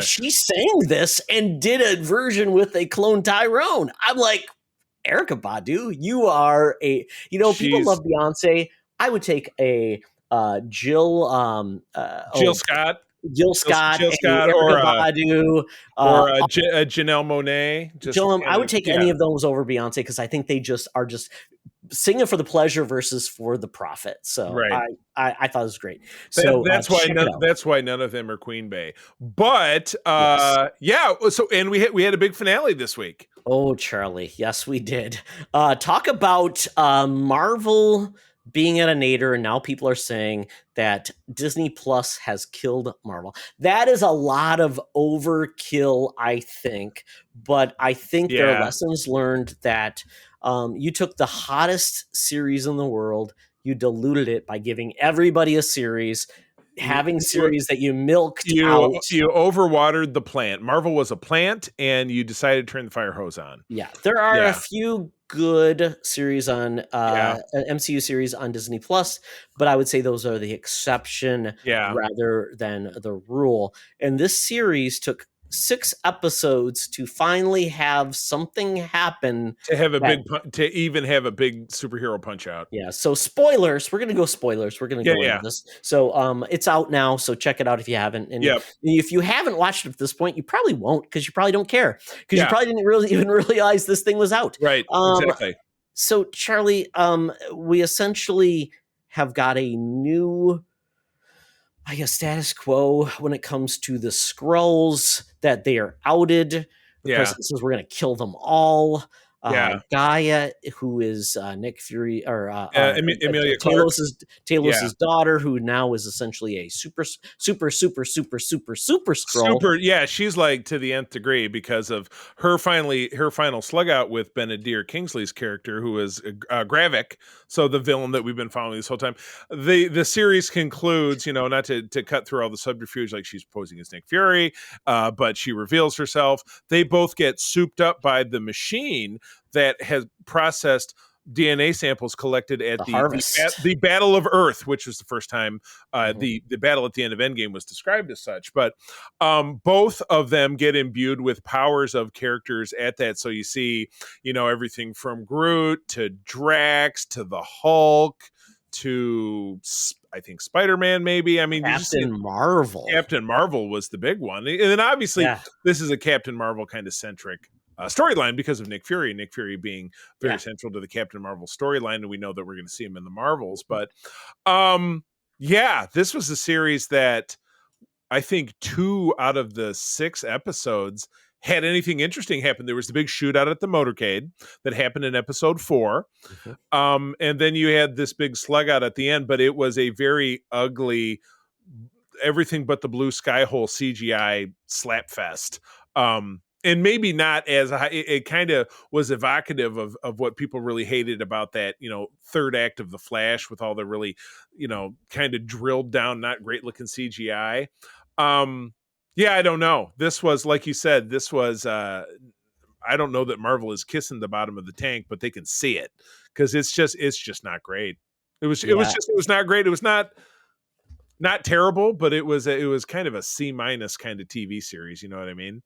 She sang this and did a version with They Cloned Tyrone. I'm like, Erykah Badu, you are people love Beyonce. I would take a Jill Scott, or Badu, or Janelle Monáe. I would take any of those over Beyonce because I think they just are just singing for the pleasure versus for the profit. So I thought it was great. So that's why none of them are Queen Bey. But So and we had a big finale this week. Oh, Charlie, yes, we did. Talk about Marvel being at a nadir, and now people are saying that Disney Plus has killed Marvel. That is a lot of overkill, I think. But I think there are lessons learned that you took the hottest series in the world, you diluted it by giving everybody a series, having series that you milked out. You overwatered the plant. Marvel was a plant, and you decided to turn the fire hose on. Yeah, there are a few good series on an MCU series on Disney Plus, but I would say those are the exception rather than the rule. And this series took 6 episodes to finally have something happen to have to even have a big superhero punch out. Yeah. So spoilers. We're gonna go spoilers. We're gonna go into this. So it's out now. So check it out if you haven't. And if you haven't watched it at this point, you probably won't because you probably don't care because you probably didn't really even realize this thing was out. Right. Exactly. So Charlie, we essentially have got a new, I guess, status quo when it comes to the Skrulls, that they are outed. The president says we're going to kill them all. Gaia, who is Nick Fury, or Emilia Clarke, Talos's daughter, who now is essentially a super Skrull. She's like to the nth degree because of her final slug out with Benedict Kingsley's character, who is Gravik, so the villain that we've been following this whole time. The series concludes, not to cut through all the subterfuge, like she's posing as Nick Fury, but she reveals herself. They both get souped up by the machine that has processed DNA samples collected at the Battle of Earth, which was the first time the battle at the end of Endgame was described as such. But both of them get imbued with powers of characters at that. So you see, everything from Groot to Drax to the Hulk to I think Spider-Man, maybe. I mean, Captain Marvel. Captain Marvel was the big one, and then obviously this is a Captain Marvel kind of centric storyline because of Nick Fury being very central to the Captain Marvel storyline, and we know that we're going to see him in the Marvels. But this was a series that I think 2 out of the 6 episodes had anything interesting happen. There was the big shootout at the motorcade that happened in episode 4. And then you had this big slug out at the end, but it was a very ugly, everything but the blue sky hole CGI slap fest. And maybe not as high. It kind of was evocative of what people really hated about that, third act of The Flash with all the really, kind of drilled down, not great looking CGI. I don't know. This was, like you said, I don't know that Marvel is kissing the bottom of the tank, but they can see it because it's just not great. It was not great. It was not terrible, but it was kind of a C- kind of TV series. You know what I mean?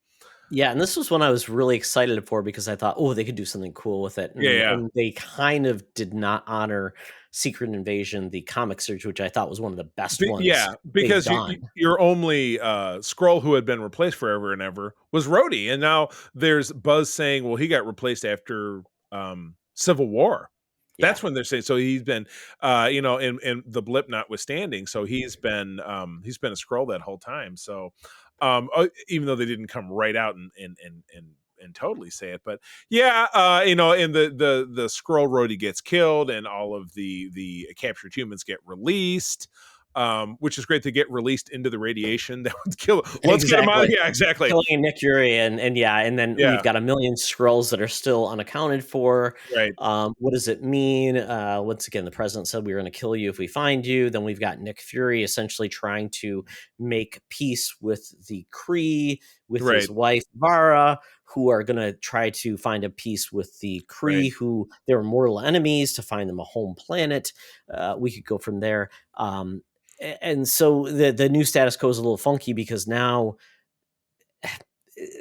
Yeah, and this was one I was really excited for because I thought, they could do something cool with it. And they kind of did not honor Secret Invasion, the comic series, which I thought was one of the best ones. Yeah, because your only Skrull who had been replaced forever and ever was Rhodey, and now there's buzz saying, well, he got replaced after Civil War. That's when they're saying. So he's been, and the blip notwithstanding, so he's been a Skrull that whole time. So. Even though they didn't come right out and totally say it, but and the Skrull Rhodey gets killed, and all of the captured humans get released, which is great. They get released into the radiation that would kill. Let's get them out. Yeah, exactly. Killing Nick Fury and then we've got a million Skrulls that are still unaccounted for. Right. What does it mean? Once again, the president said we're going to kill you if we find you. Then we've got Nick Fury essentially trying to make peace with the Kree, with his wife Vara, who are going to try to find a peace with the Kree, who they were mortal enemies, to find them a home planet. We could go from there. And so the new status quo is a little funky because now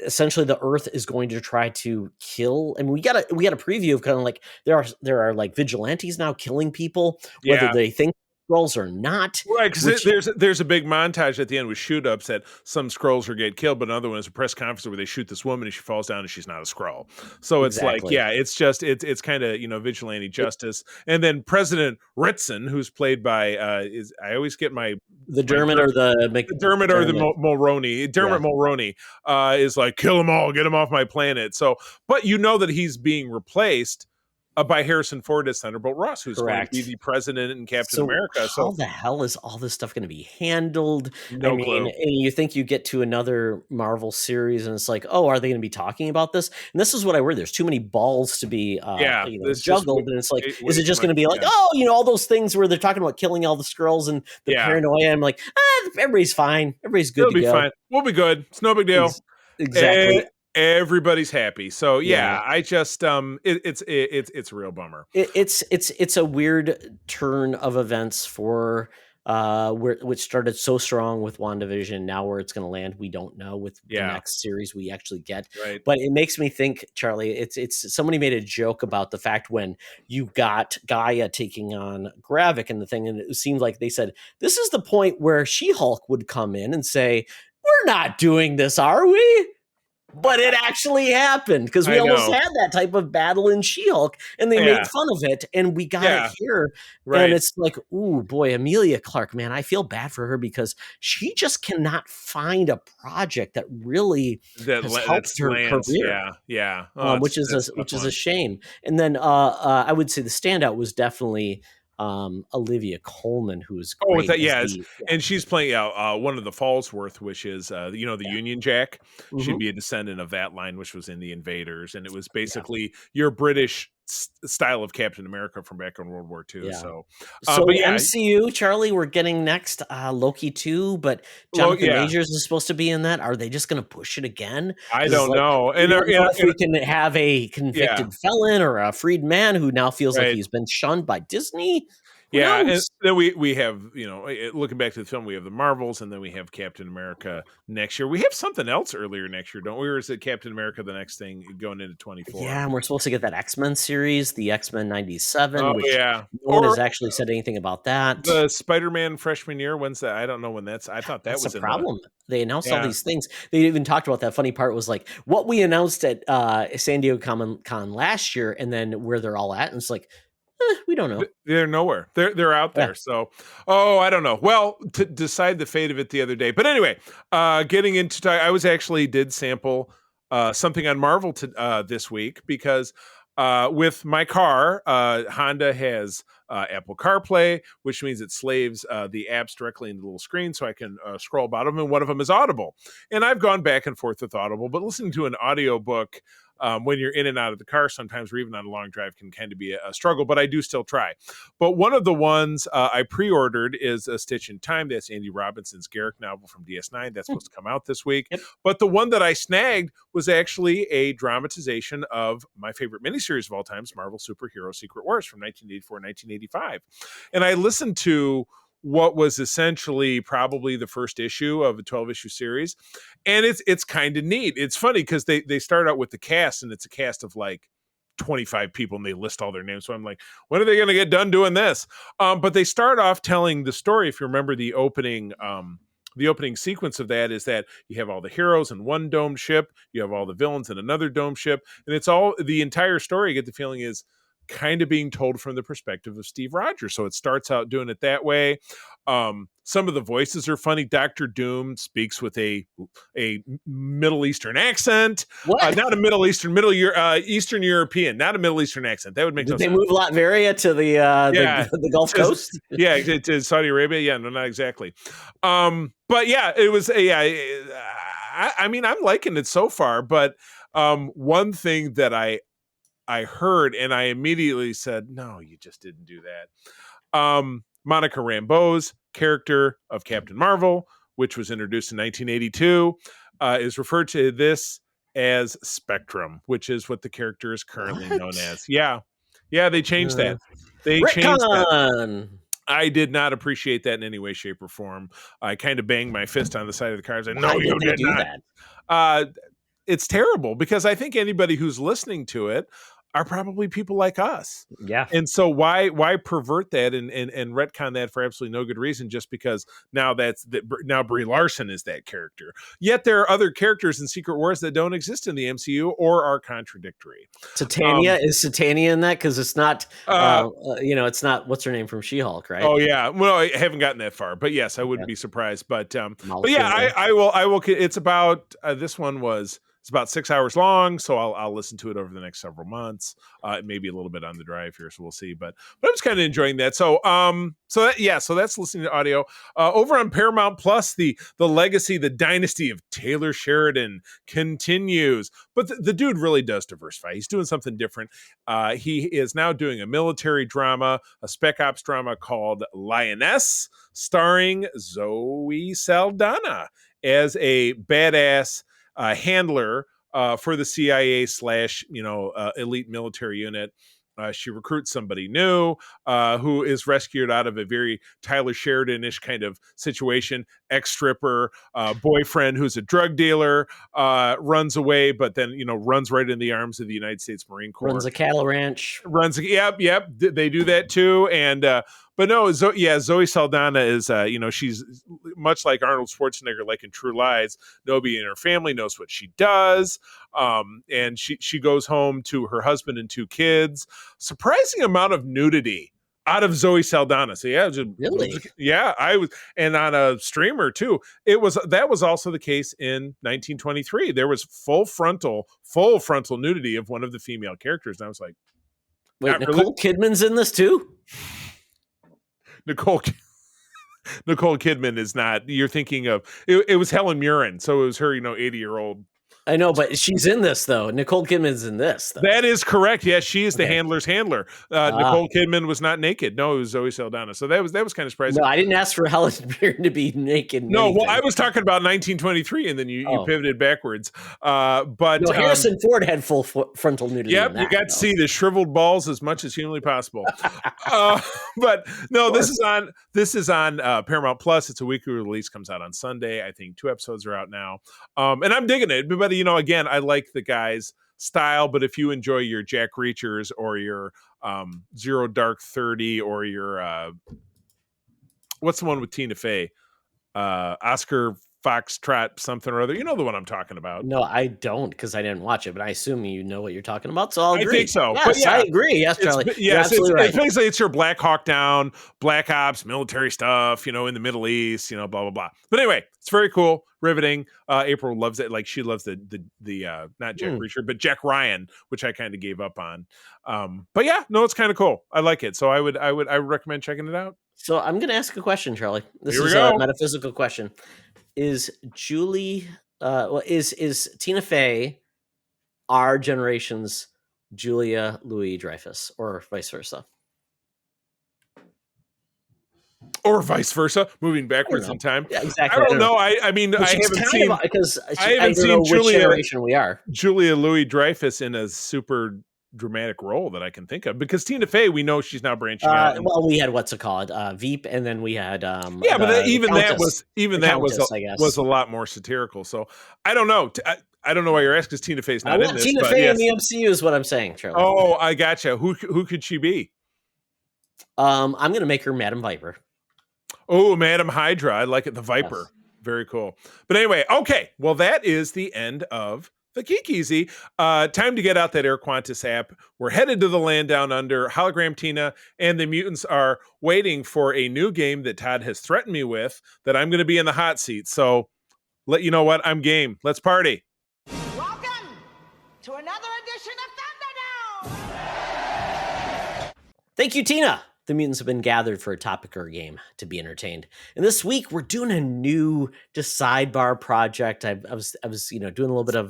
essentially the Earth is going to try to kill. And we got a preview of kind of like there are like vigilantes now killing people, whether they think Skrulls or not. Right, because there's a big montage at the end with shoot-ups that some Skrulls are get killed, but another one is a press conference where they shoot this woman and she falls down and she's not a Skrull. So it's it's kind of, vigilante justice. And then President Ritson, who's played by I always get Dermot or the Mulroney. Dermot Mulroney is like, kill them all, get them off my planet. So, but that he's being replaced by Harrison Ford as Thunderbolt Ross, who's going to be the president and Captain America. So how the hell is all this stuff going to be handled? No clue. And you think you get to another Marvel series and it's like, are they going to be talking about this? And this is what I worry. There's too many balls to be juggled. And it's like, is it just going to be like, all those things where they're talking about killing all the Skrulls and the paranoia? I'm like, everybody's fine. Everybody's good to go. Fine. We'll be good. It's no big deal. Exactly. everybody's happy. So yeah, I just it's a real bummer. It's a weird turn of events for which started so strong with WandaVision. Now where it's going to land, we don't know with the next series we actually get. Right. But it makes me think, Charlie. It's somebody made a joke about the fact when you got Gaia taking on Gravik and the thing, and it seemed like they said this is the point where She-Hulk would come in and say, "We're not doing this, are we?" But it actually happened because we almost had that type of battle in She-Hulk, and they made fun of it, and we got it here. Right. And it's like, ooh, boy, Emilia Clarke, man, I feel bad for her because she just cannot find a project that really has helped her career. Yeah. Which is a shame. And then I would say the standout was definitely Olivia Colman, who is great. And she's playing one of the Fallsworth, which is the Union Jack. She'd be a descendant of that line, which was in the Invaders, and it was basically your British style of Captain America from back in World War II. So MCU, Charlie, we're getting next Loki 2, but Jonathan Majors is supposed to be in that. Are they just going to push it again? I don't know. And if we can have a convicted felon or a freed man who now feels like he's been shunned by Disney. And then we have, looking back to the film, we have the Marvels, and then we have Captain America next year. We have something else earlier next year, don't we? Or is it Captain America the next thing going into 24? Yeah, and we're supposed to get that X-Men series, the X-Men 97, which no one has actually said anything about that. The Spider-Man freshman year, when's that? I don't know when that's. I thought that's was a problem. They announced all these things. They even talked about that. Funny part was like what we announced at San Diego Comic-Con last year, and then where they're all at, and it's like, we don't know. They're nowhere. They're out there. So, I don't know. Well, to decide the fate of it the other day. But anyway, getting into, I did sample something on Marvel this week because with my car, Honda has Apple CarPlay, which means it slaves the apps directly into the little screen so I can scroll about them. And one of them is Audible. And I've gone back and forth with Audible, but listening to an audiobook when you're in and out of the car sometimes, or even on a long drive, can kind of be a struggle, but I do still try. But one of the ones I pre-ordered is A Stitch in Time. That's Andy Robinson's Garrick novel from DS9. That's supposed to come out this week. Yep. But the one that I snagged was actually a dramatization of my favorite miniseries of all time, Marvel Superhero Secret Wars from 1984 and 1985. And I listened to what was essentially probably the first issue of a 12-issue series. And it's kind of neat. It's funny because they start out with the cast, and it's a cast of like 25 people, and they list all their names. So I'm like, when are they going to get done doing this? But they start off telling the story. If you remember the opening sequence of that is that you have all the heroes in one domed ship, you have all the villains in another domed ship, and it's all the entire story. You get the feeling is kind of being told from the perspective of Steve Rogers. So it starts out doing it that way. Some of the voices are funny. Dr. Doom speaks with a Middle Eastern accent. What? Not a Eastern European, not a Middle Eastern accent. That would make no sense. Did they move Latveria to the Gulf Coast? Yeah, to Saudi Arabia. Yeah, no, not exactly. But yeah, it was I mean, I'm liking it so far, but one thing that I heard, and I immediately said, no, you just didn't do that. Monica Rambeau's character of Captain Marvel, which was introduced in 1982, is referred to this as Spectrum, which is what the character is currently known as. Yeah, they changed that. They changed that. I did not appreciate that in any way, shape, or form. I kind of banged my fist on the side of the car and said, no, you did not. That? It's terrible because I think anybody who's listening to it are probably people like us. Yeah. And so why pervert that and retcon that for absolutely no good reason, just because now now Brie Larson is that character. Yet there are other characters in Secret Wars that don't exist in the MCU or are contradictory. Titania, is Titania in that? Because it's not, it's not, what's her name from She-Hulk, right? Oh yeah. Well, I haven't gotten that far, but yes, I wouldn't be surprised. But yeah, I will. It's about, this one was, it's about 6 hours long, so I'll listen to it over the next several months. Maybe a little bit on the drive here, so we'll see. But I'm just kind of enjoying that. So so that's listening to audio. Over on Paramount Plus, the legacy, the dynasty of Taylor Sheridan continues. But the dude really does diversify. He's doing something different. He is now doing a military drama, a spec ops drama called Lioness, starring Zoe Saldana as a badass handler for the CIA / elite military unit. She recruits somebody new who is rescued out of a very Tyler Sheridan-ish kind of situation. Ex-stripper, boyfriend who's a drug dealer, runs away, but then, runs right in the arms of the United States Marine Corps. Runs a cattle ranch. Yep. They do that too. And, but no, Zoe Saldana is, she's much like Arnold Schwarzenegger, like in True Lies. Nobody in her family knows what she does. And she goes home to her husband and 2 kids. Surprising amount of nudity out of Zoe Saldana. So Really? I was, and on a streamer too. That was also the case in 1923. There was full frontal nudity of one of the female characters. And I was like, wait, Nicole Kidman's in this too? Nicole Kidman is not. You're thinking of it was Helen Mirren, so it was her, 80-year-old. I know, but she's in this though. Nicole Kidman's in this, though. That is correct. Yes, she is the handler's handler. Nicole Kidman was not naked. No, it was Zoe Saldana. So that was kind of surprising. No, I didn't ask for Helen Mirren to be naked. No, well, I was talking about 1923, and then you pivoted backwards. But no, Harrison Ford had full frontal nudity. Yep, you got to see the shriveled balls as much as humanly possible. But no, this is on Paramount Plus. It's a weekly release. Comes out on Sunday. I think 2 episodes are out now, and I'm digging it. But again, I like the guy's style. But if you enjoy your Jack Reachers or your Zero Dark 30 or your what's the one with Tina Fey, Oscar Foxtrot something or other, you know the one I'm talking about. No, I don't, because I didn't watch it, but I assume you know what you're talking about, so I'll agree. I think so. Yes, I agree. Yes, Charlie. It's basically it's your Black Hawk Down, Black Ops, military stuff, in the Middle East, blah blah blah. But anyway, it's very cool, riveting. April loves it. Like, she loves the not Jack Reacher, but Jack Ryan, which I kind of gave up on. But yeah, no, it's kind of cool. I like it, so I would recommend checking it out. So I'm going to ask a question, Charlie. This is a metaphysical question. Is Tina Fey our generation's Julia Louis-Dreyfus, or vice versa? Or vice versa, moving backwards in time. Yeah, exactly. I don't know. I mean, I haven't seen because I haven't seen which generation we are. Julia Louis-Dreyfus in a super dramatic role that I can think of, because Tina Fey, we know she's now branching out. Well, we had Veep, and then we had but even that was a lot more satirical. So I don't know. I don't know why you're asking, because Tina Fey's not in this. Tina Fey in the MCU is what I'm saying, Charlie. Oh, I gotcha. Who could she be? I'm going to make her Madam Viper. Oh, Madam Hydra. I like it. The Viper. Yes. Very cool. But anyway, okay. Well, that is the end of the Geek Easy. Time to get out that Air Qantas app. We're headed to the land down under. Hologram Tina and the mutants are waiting for a new game that Todd has threatened me with, that I'm going to be in the hot seat. So let you know what, I'm game. Let's party. Welcome to another edition of Thunderdome. Thank you, Tina. The mutants have been gathered for a topic or a game to be entertained. And this week we're doing a new sidebar project. I was doing a little bit of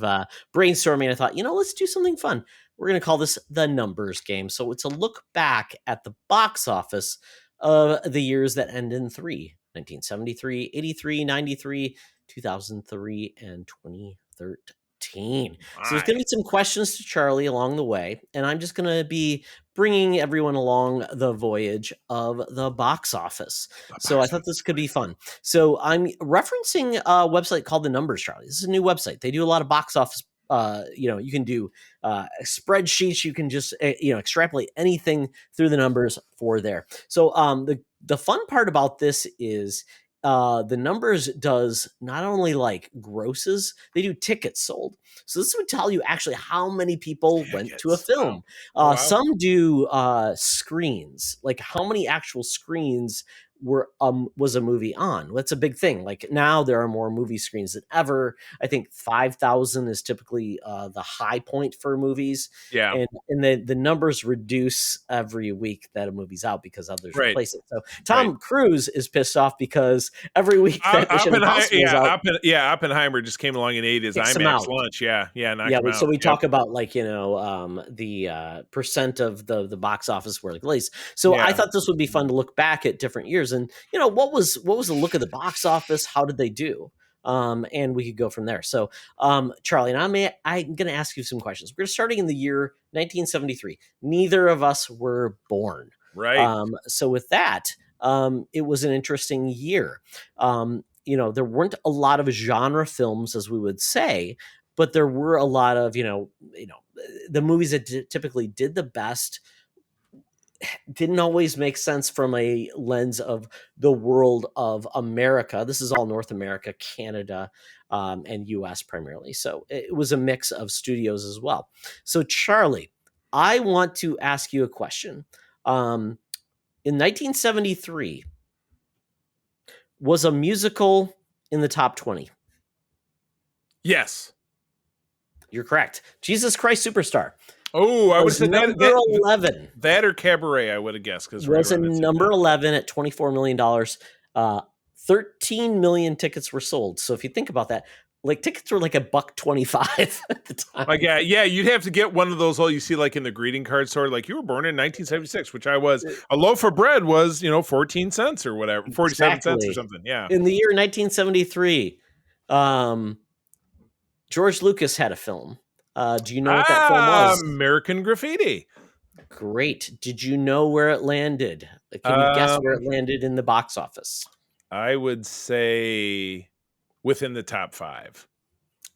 brainstorming. I thought, let's do something fun. We're going to call this the numbers game. So it's a look back at the box office of the years that end in 3: 1973, 83, 93, 2003, and 2013. So there's going to be some questions to Charlie along the way, and I'm just going to be bringing everyone along the voyage of the box office. So I thought this could be fun. So I'm referencing a website called The Numbers, Charlie. This is a new website. They do a lot of box office. You can do spreadsheets. You can just extrapolate anything through the numbers for there. So the fun part about this is The Numbers does not only like grosses, they do tickets sold. So this would tell you actually how many people went to a film. Wow. Some do screens, like how many actual screens was a movie on. That's a big thing. Like now there are more movie screens than ever. I think 5,000 is typically the high point for movies. Yeah. And the numbers reduce every week that a movie's out because others replace it. So Tom Cruise is pissed off because every week that Oppenheimer just came along and ate his IMAX lunch. So we talk about the percent of the box office were released. So I thought this would be fun to look back at different years. And what was the look of the box office? How did they do? and we could go from there. So, Charlie, and I'm going to ask you some questions. We're starting in the year 1973. Neither of us were born. Right. So with that, it was an interesting year. There weren't a lot of genre films, as we would say, but there were a lot of, the movies that typically did the best didn't always make sense from a lens of the world of America. This is all North America, Canada, and US primarily. So it was a mix of studios as well. So Charlie, I want to ask you a question. In 1973, was a musical in the top 20? Yes. You're correct. Jesus Christ Superstar. Oh, I would have said number 11. That or Cabaret, I would have guessed. Because was a number 11 at $24 million. 13 million tickets were sold. So if you think about that, like tickets were like $1.25 at the time. Like, yeah, you'd have to get one of those all you see like in the greeting card store, like you were born in 1976, which I was. A loaf of bread was, 14 cents or whatever, 47 cents or something. Yeah. In the year 1973, George Lucas had a film. Do you know what that film was? American Graffiti. Great. Did you know where it landed? Can you guess where it landed in the box office? I would say within the top 5.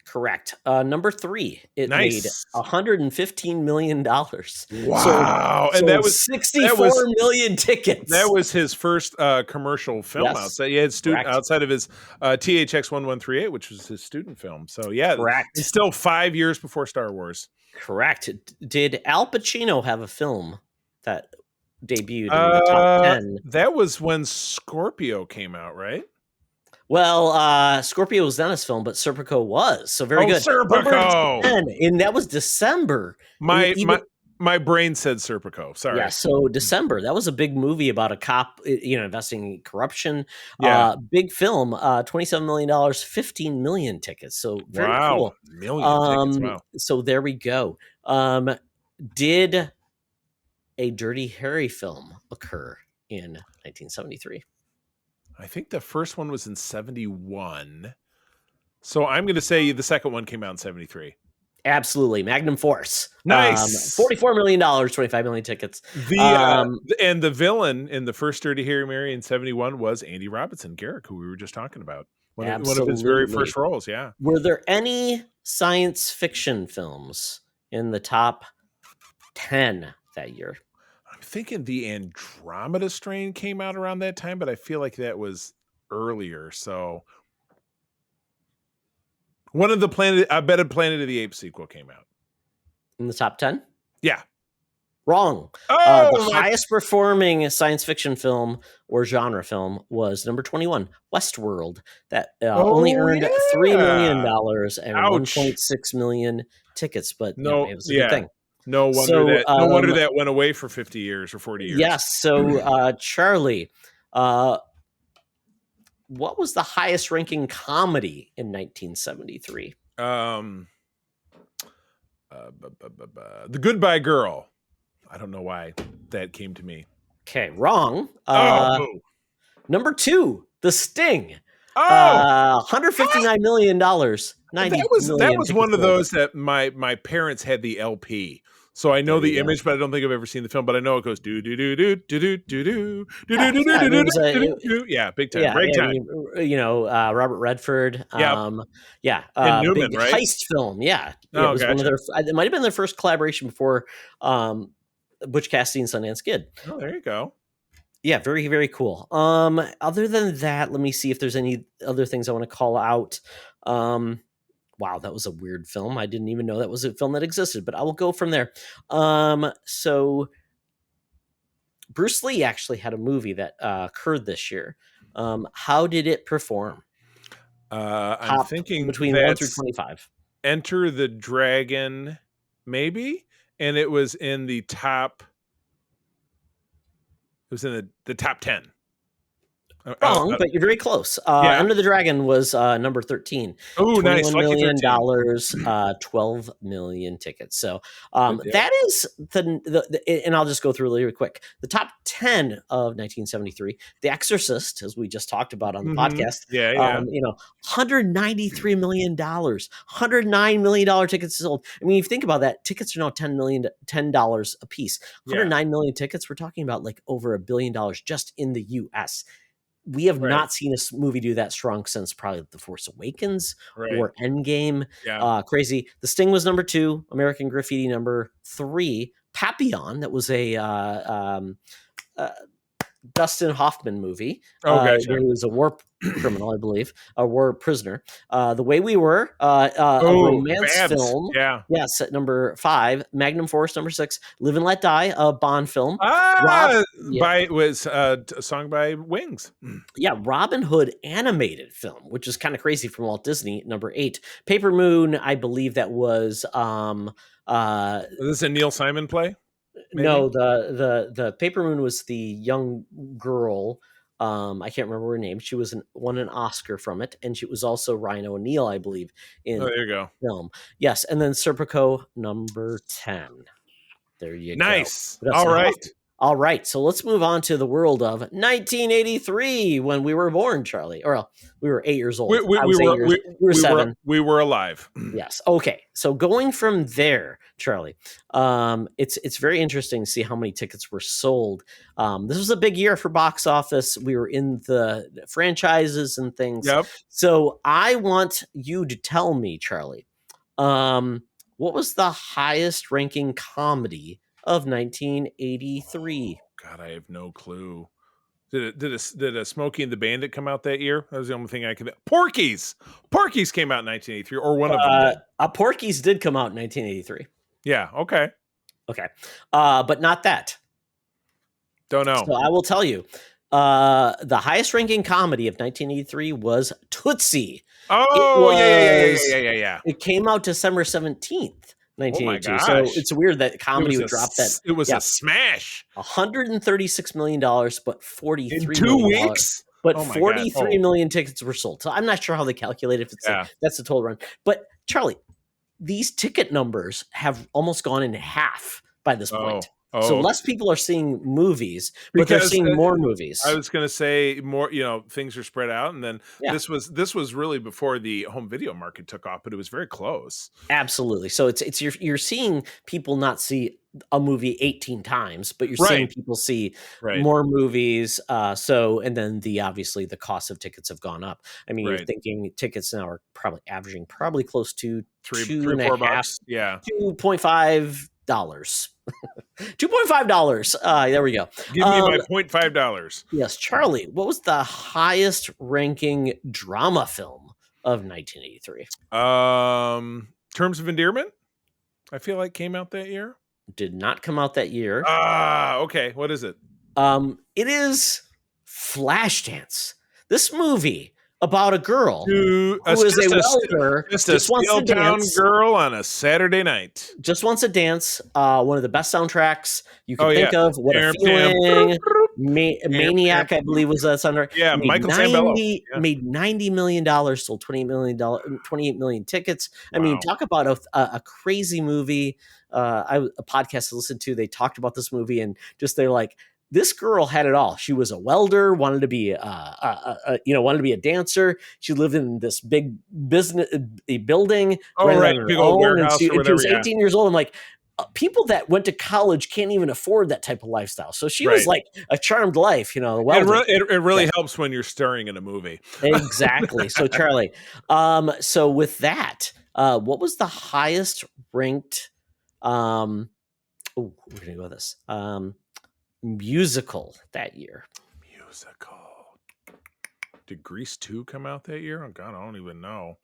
Correct. Number 3, it made $115 million. Wow. And that was 64 million tickets. That was his first commercial film outside. He had outside of his THX 1138, which was his student film. So yeah, correct. It's still 5 years before Star Wars. Correct. Did Al Pacino have a film that debuted in the top 10? That was when Scorpio came out, right? Well, Scorpio was not his film, but Serpico was. So very good. Serpico! And that was December. My brain said Serpico. Sorry. Yeah, so December. That was a big movie about a cop, investing in corruption. Yeah. Big film, $27 million, 15 million tickets. So very cool. Million tickets, wow. So there we go. Did a Dirty Harry film occur in 1973? I think the first one was in 71. So I'm going to say the second one came out in 73. Absolutely. Magnum Force. Nice. $44 million, 25 million tickets. And the villain in the first Dirty Harry Mary in 71 was Andy Robinson, Garrick, who we were just talking about. One of his very first roles, yeah. Were there any science fiction films in the top 10 that year? I'm thinking the Andromeda Strain came out around that time, but I feel like that was earlier. So one of the I bet a Planet of the Apes sequel came out. In the top 10? Yeah. Wrong. The highest performing science fiction film or genre film was number 21, Westworld. That only earned $3 million and 1.6 million tickets, but it was a good thing. No wonder that went away for 50 years or 40 years. Yes. So, Charlie, what was the highest ranking comedy in 1973? The Goodbye Girl. I don't know why that came to me. Okay, wrong. Number 2, The Sting. Oh, $159 million. That was one of those that my parents had the LP. So I know the image, but I don't think I've ever seen the film. But I know it goes do do do do do do do do do do do do. Yeah, big time, break time. Robert Redford. And big Newman, right? Heist film. Yeah, it was one of their. It might have been their first collaboration before Butch Cassidy and Sundance Kid. Oh, there you go. Yeah, very, very cool. Other than that, let me see if there's any other things I want to call out. Wow, that was a weird film. I didn't even know that was a film that existed, but I will go from there. So Bruce Lee actually had a movie that occurred this year. How did it perform? I'm thinking between 1 through 25. Enter the Dragon, maybe? And it was in the top... It was in the top 10. Wrong, but you're very close. Under the Dragon was number 13. Oh, nice. $21 million, 13. 12 million tickets. So that is and I'll just go through really quick. The top 10 of 1973, The Exorcist, as we just talked about on the podcast. $193 million, $109 million tickets sold. I mean, if you think about that, tickets are now $10 a piece. 109 million tickets. We're talking about like over $1 billion just in the U.S. We have not seen a movie do that strong since probably The Force Awakens or Endgame. Crazy. The Sting was number 2. American Graffiti number 3. Papillon, that was a Dustin Hoffman movie. Gotcha. He was a war criminal, I believe, a war prisoner. The Way We Were, a romance film. Yes, at number 5. Magnum Force, number 6. Live and Let Die, a Bond film. Was a song by Wings. Yeah, Robin Hood animated film, which is kind of crazy from Walt Disney, number 8. Paper Moon, I believe that was is this a Neil Simon play? Maybe? No, the Paper Moon was the young girl. I can't remember her name. She won an Oscar from it, and she was also Ryan O'Neal, I believe, in there you go. Film. Yes, and then Serpico number 10. There you go. Nice. All right. All right, so let's move on to the world of 1983, when we were born, Charlie. Or we were 8 years old. We were 7. We were alive. Yes. Okay. So going from there, Charlie, it's very interesting to see how many tickets were sold. This was a big year for box office. We were in the franchises and things. Yep. So I want you to tell me, Charlie, what was the highest ranking comedy of 1983? God, I have no clue. Did a Smokey and the Bandit come out that year? That was the only thing I could. Porky's came out in 1983, or one of them did. Porky's did come out in 1983. Yeah. Okay. But not that. Don't know. So I will tell you. The highest ranking comedy of 1983 was Tootsie. Oh, yeah. It came out December 17th. 1982. Oh my so gosh. it's weird that comedy would drop that. It was a smash. $136 million, but 43 in 2 million weeks. But 43 million tickets were sold. So I'm not sure how they calculate if it's that's the total run. But Charlie, these ticket numbers have almost gone in half by this point. So less people are seeing movies, but they're seeing more movies. I was going to say more, things are spread out. And then this was really before the home video market took off, but it was very close. Absolutely. So it's you're seeing people not see a movie 18 times, but you're seeing people see more movies. And then obviously the cost of tickets have gone up. I mean, you're thinking tickets now are probably averaging probably close to $2.5. Yeah. $2.5. $2.5. There we go. Give me my $0.5. Yes, Charlie, what was the highest ranking drama film of 1983? Terms of Endearment, I feel like came out that year. Did not come out that year. Okay. What is it? It is Flashdance. This movie about a girl who is a welder, just a small-town girl on a Saturday night. Just wants to dance. One of the best soundtracks you can think of. What a Feeling. Maniac, I believe, was that soundtrack. Yeah, Michael Sambello. Made $90 million, sold $28 million tickets. I mean, talk about a crazy movie. A podcast I listened to, they talked about this movie and they're like, this girl had it all. She was a welder, wanted to be a dancer. She lived in this big building. Big old warehouse or whatever. She was 18 years old. I'm like, people that went to college can't even afford that type of lifestyle. So she was like a charmed life, the welder. It really helps when you're starring in a movie. Exactly. So Charlie, so with that, what was the highest ranked? We're gonna go with this. Musical that year. Did Grease 2 come out that year? Oh God, I don't even know.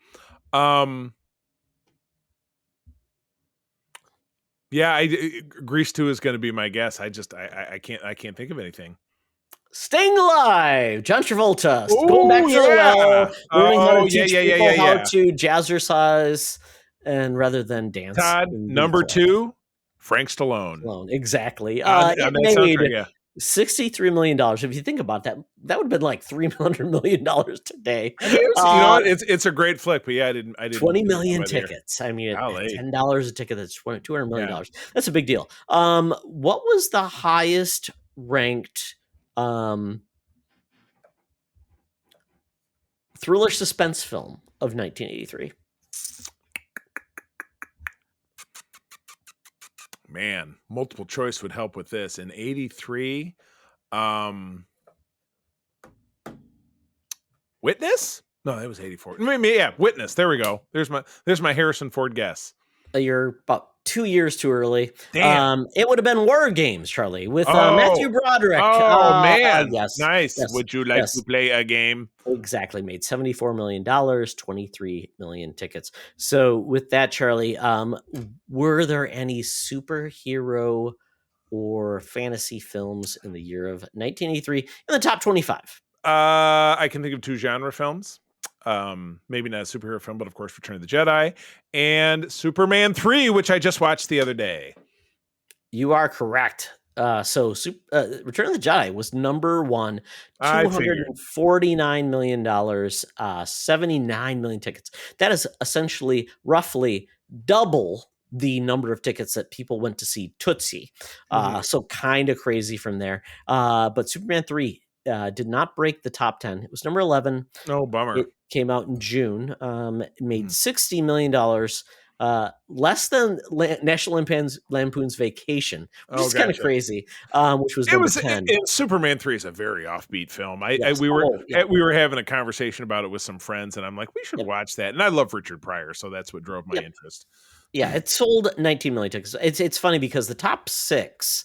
Grease 2 is going to be my guess. I can't think of anything. Staying Alive, John Travolta, going back to the well, learning how to teach people how to jazzercise and rather than dance. Todd, number 2. Frank Stallone. Exactly. $63 million. If you think about that, that would have been like $300 million today. I mean, you know what? It's a great flick, but yeah, I didn't 20 million tickets. I mean, at $10 a ticket, that's $200 million. That's a big deal. What was the highest ranked thriller suspense film of 1983? Man, multiple choice would help with this. In 83, Witness? No, that was 84. Yeah, Witness. There we go. There's my Harrison Ford guess. You're about 2 years too early. Damn. It would have been War Games, Charlie, with Matthew Broderick. Oh, man. Yes. Nice. Yes. Would you like to play a game? Exactly. Made $74 million, 23 million tickets. So with that, Charlie, were there any superhero or fantasy films in the year of 1983 in the top 25? I can think of 2 genre films. Maybe not a superhero film, but of course Return of the Jedi and Superman 3, which I just watched the other day. You are correct. So Return of the Jedi was number one, $249 million, 79 million tickets. That is essentially roughly double the number of tickets that people went to see Tootsie. So kind of crazy from there. But Superman 3 did not break the top 10. It was number 11. Oh, bummer. It came out in June. It made $60 million, less than National Lampoon's Vacation, which is kind of crazy, which was number 10. Superman 3 is a very offbeat film. We were having a conversation about it with some friends, and I'm like, we should watch that. And I love Richard Pryor, so that's what drove my interest. Yeah, it sold 19 million tickets. It's funny because the top 6,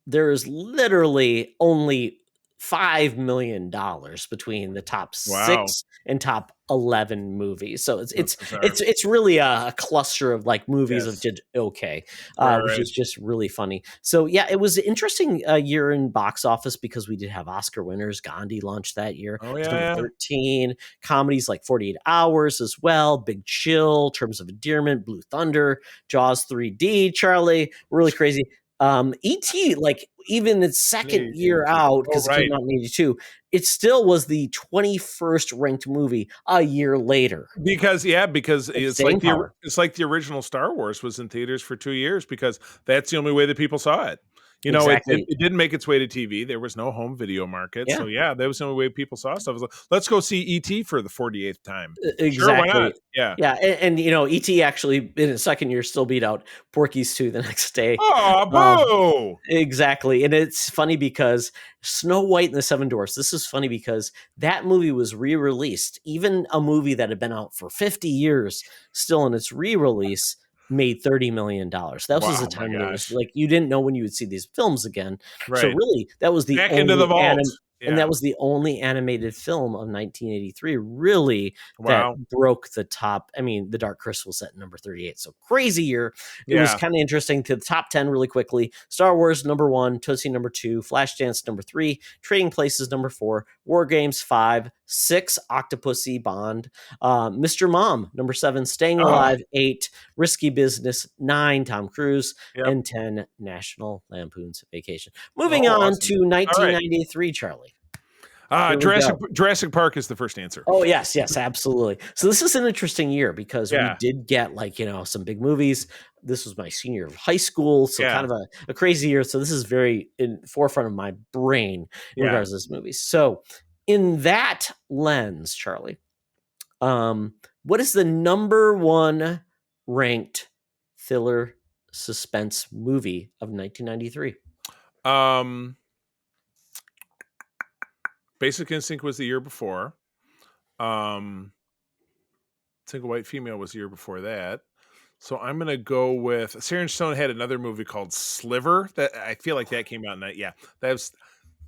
there's literally only $5 million between the top 6 and top 11 movies. So it's really a cluster of like movies of did okay, which is just really funny. So yeah, it was an interesting year in box office because we did have Oscar winners. Gandhi launched that year. Number 13. Comedies like 48 Hours as well. Big Chill, Terms of Endearment, Blue Thunder, Jaws 3D, Charlie, really crazy. E.T., like even its second year out, because it came out in 82, it still was the 21st ranked movie a year later. Because it's like the original Star Wars was in theaters for 2 years because that's the only way that people saw it. You know, it didn't make its way to TV. There was no home video market. Yeah. So yeah, that was the only way people saw stuff. It was like, let's go see E.T. for the 48th time. Exactly. Sure, why not? Yeah. Yeah. And you know, E.T. actually in its second year still beat out Porky's 2 the next day. Oh, boo! Exactly. And it's funny because Snow White and the Seven Dwarfs, this is funny because that movie was re-released. Even a movie that had been out for 50 years, still in its re-release, made $30 million. That was the time when it was like you didn't know when you would see these films again. Right. So really, that was the back into the vault. And that was the only animated film of 1983, really, that broke the top. I mean, The Dark Crystal was at number 38. So crazy year. It was kind of interesting. To the top 10 really quickly. Star Wars, number 1. Tootsie, number 2. Flashdance, number 3. Trading Places, number 4. War Games, 5. 6. Octopussy, Bond. Mr. Mom, number 7. Staying Alive, 8. Risky Business, 9. Tom Cruise. And 10. National Lampoon's Vacation. Moving on to 1993, Charlie. Jurassic Park is the first answer. Oh, yes, absolutely. So this is an interesting year because we did get some big movies. This was my senior year of high school, so kind of a crazy year. So this is very in forefront of my brain in regards to this movie. So in that lens, Charlie, what is the number 1 ranked thriller suspense movie of 1993? Basic Instinct was the year before. Single White Female was the year before that. So I'm going to go with Sharon Stone had another movie called Sliver that I feel like that came out in that. Yeah, that's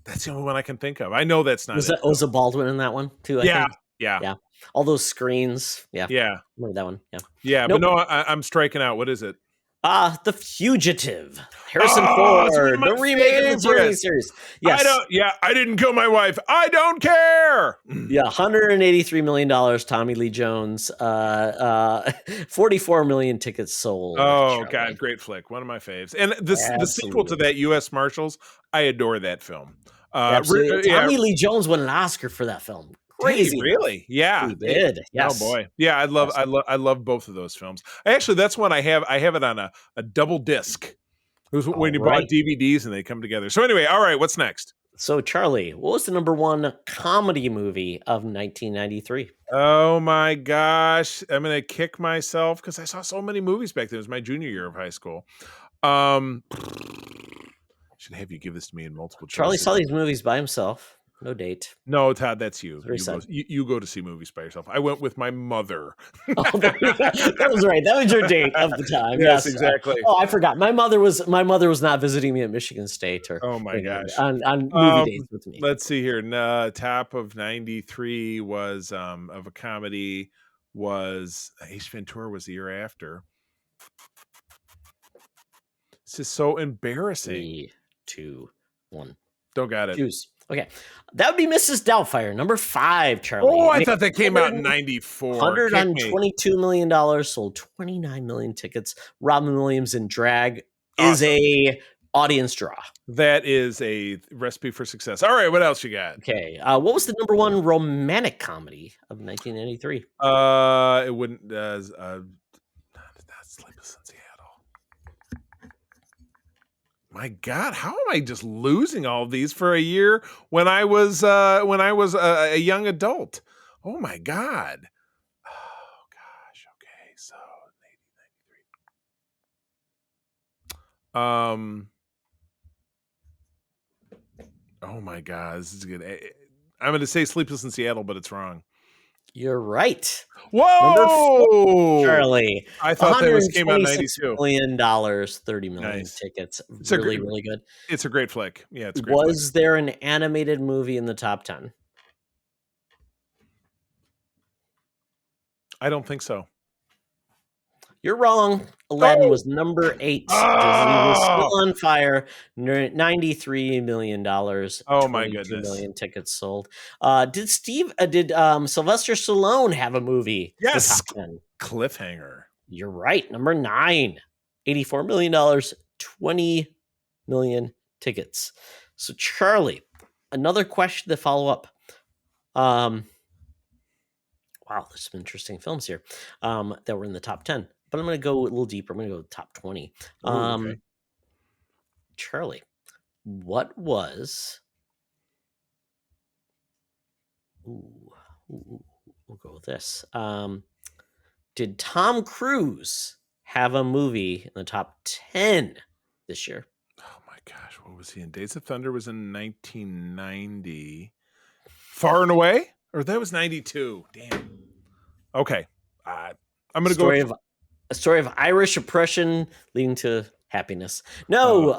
the only one I can think of. I know that's not. Was a Baldwin in that one too? I think? Yeah. All those screens. Yeah. Yeah. Remember that one? Yeah. Yeah, nope. But no, I'm striking out. What is it? The Fugitive. Harrison it's one of Ford, my the remake of the TV favorites. series. Yes. I didn't kill my wife. I don't care. Yeah, $183 million, Tommy Lee Jones. 44 million tickets sold. Oh, Charlie. God, great flick. One of my faves. And the sequel to that, U.S. Marshals, I adore that film. Absolutely. Tommy Lee Jones won an Oscar for that film. Crazy. Really? Yeah. He did. Yes. Oh boy. Yeah, I love both of those films. Actually, that's one I have it on a double disc. It was when you bought DVDs and they come together. So anyway, all right, what's next? So Charlie, what was the number one comedy movie of 1993? Oh my gosh. I'm gonna kick myself because I saw so many movies back then. It was my junior year of high school. Should have you give this to me in multiple choices. Charlie saw these movies by himself. No date. No, Todd, that's you. You go to see movies by yourself. I went with my mother. That was right. That was your date of the time. Yes, exactly. I forgot. My mother was not visiting me at Michigan State or gosh. on movie dates with me. Let's see here. Top of 93 was of a comedy was Ace Ventura was the year after. This is so embarrassing. 3, 2, 1. Don't got it. Choose. Okay. That would be Mrs. Doubtfire, number 5, Charlie. Oh, I thought that came out in 94. $122 million, sold 29 million tickets. Robin Williams in drag is a audience draw. That is a recipe for success. All right, what else you got? Okay. What was the number one romantic comedy of 1993? It wouldn't not Sleepless in Seattle. My God, how am I just losing all of these for a year when I was a young adult? Oh my God. Oh gosh. Okay, so 1993. Oh my God, this is good. I'm going to say Sleepless in Seattle, but it's wrong. You're right. Whoa, number 4, Charlie. I thought that came out in 92. $126 million, 30 million tickets. Really good. It's a great flick. Yeah, it's a great. Was there an animated movie in the top 10? I don't think so. You're wrong. Aladdin was number 8. Disney was still on fire. $93 million. Oh my goodness! 22 million tickets sold. Did Sylvester Stallone have a movie? Yes. Cliffhanger. You're right. Number 9. $84 million. 20 million tickets. So Charlie, another question to follow up. Wow, there's some interesting films here that were in the top 10. But I'm going to go a little deeper. I'm going to go top 20. Okay. Charlie, what was... we'll go with this. Did Tom Cruise have a movie in the top 10 this year? Oh my gosh, what was he in? Days of Thunder was in 1990. Far and Away? Or that was 92. Damn. Okay. I'm going to go with... A story of Irish oppression leading to happiness. No,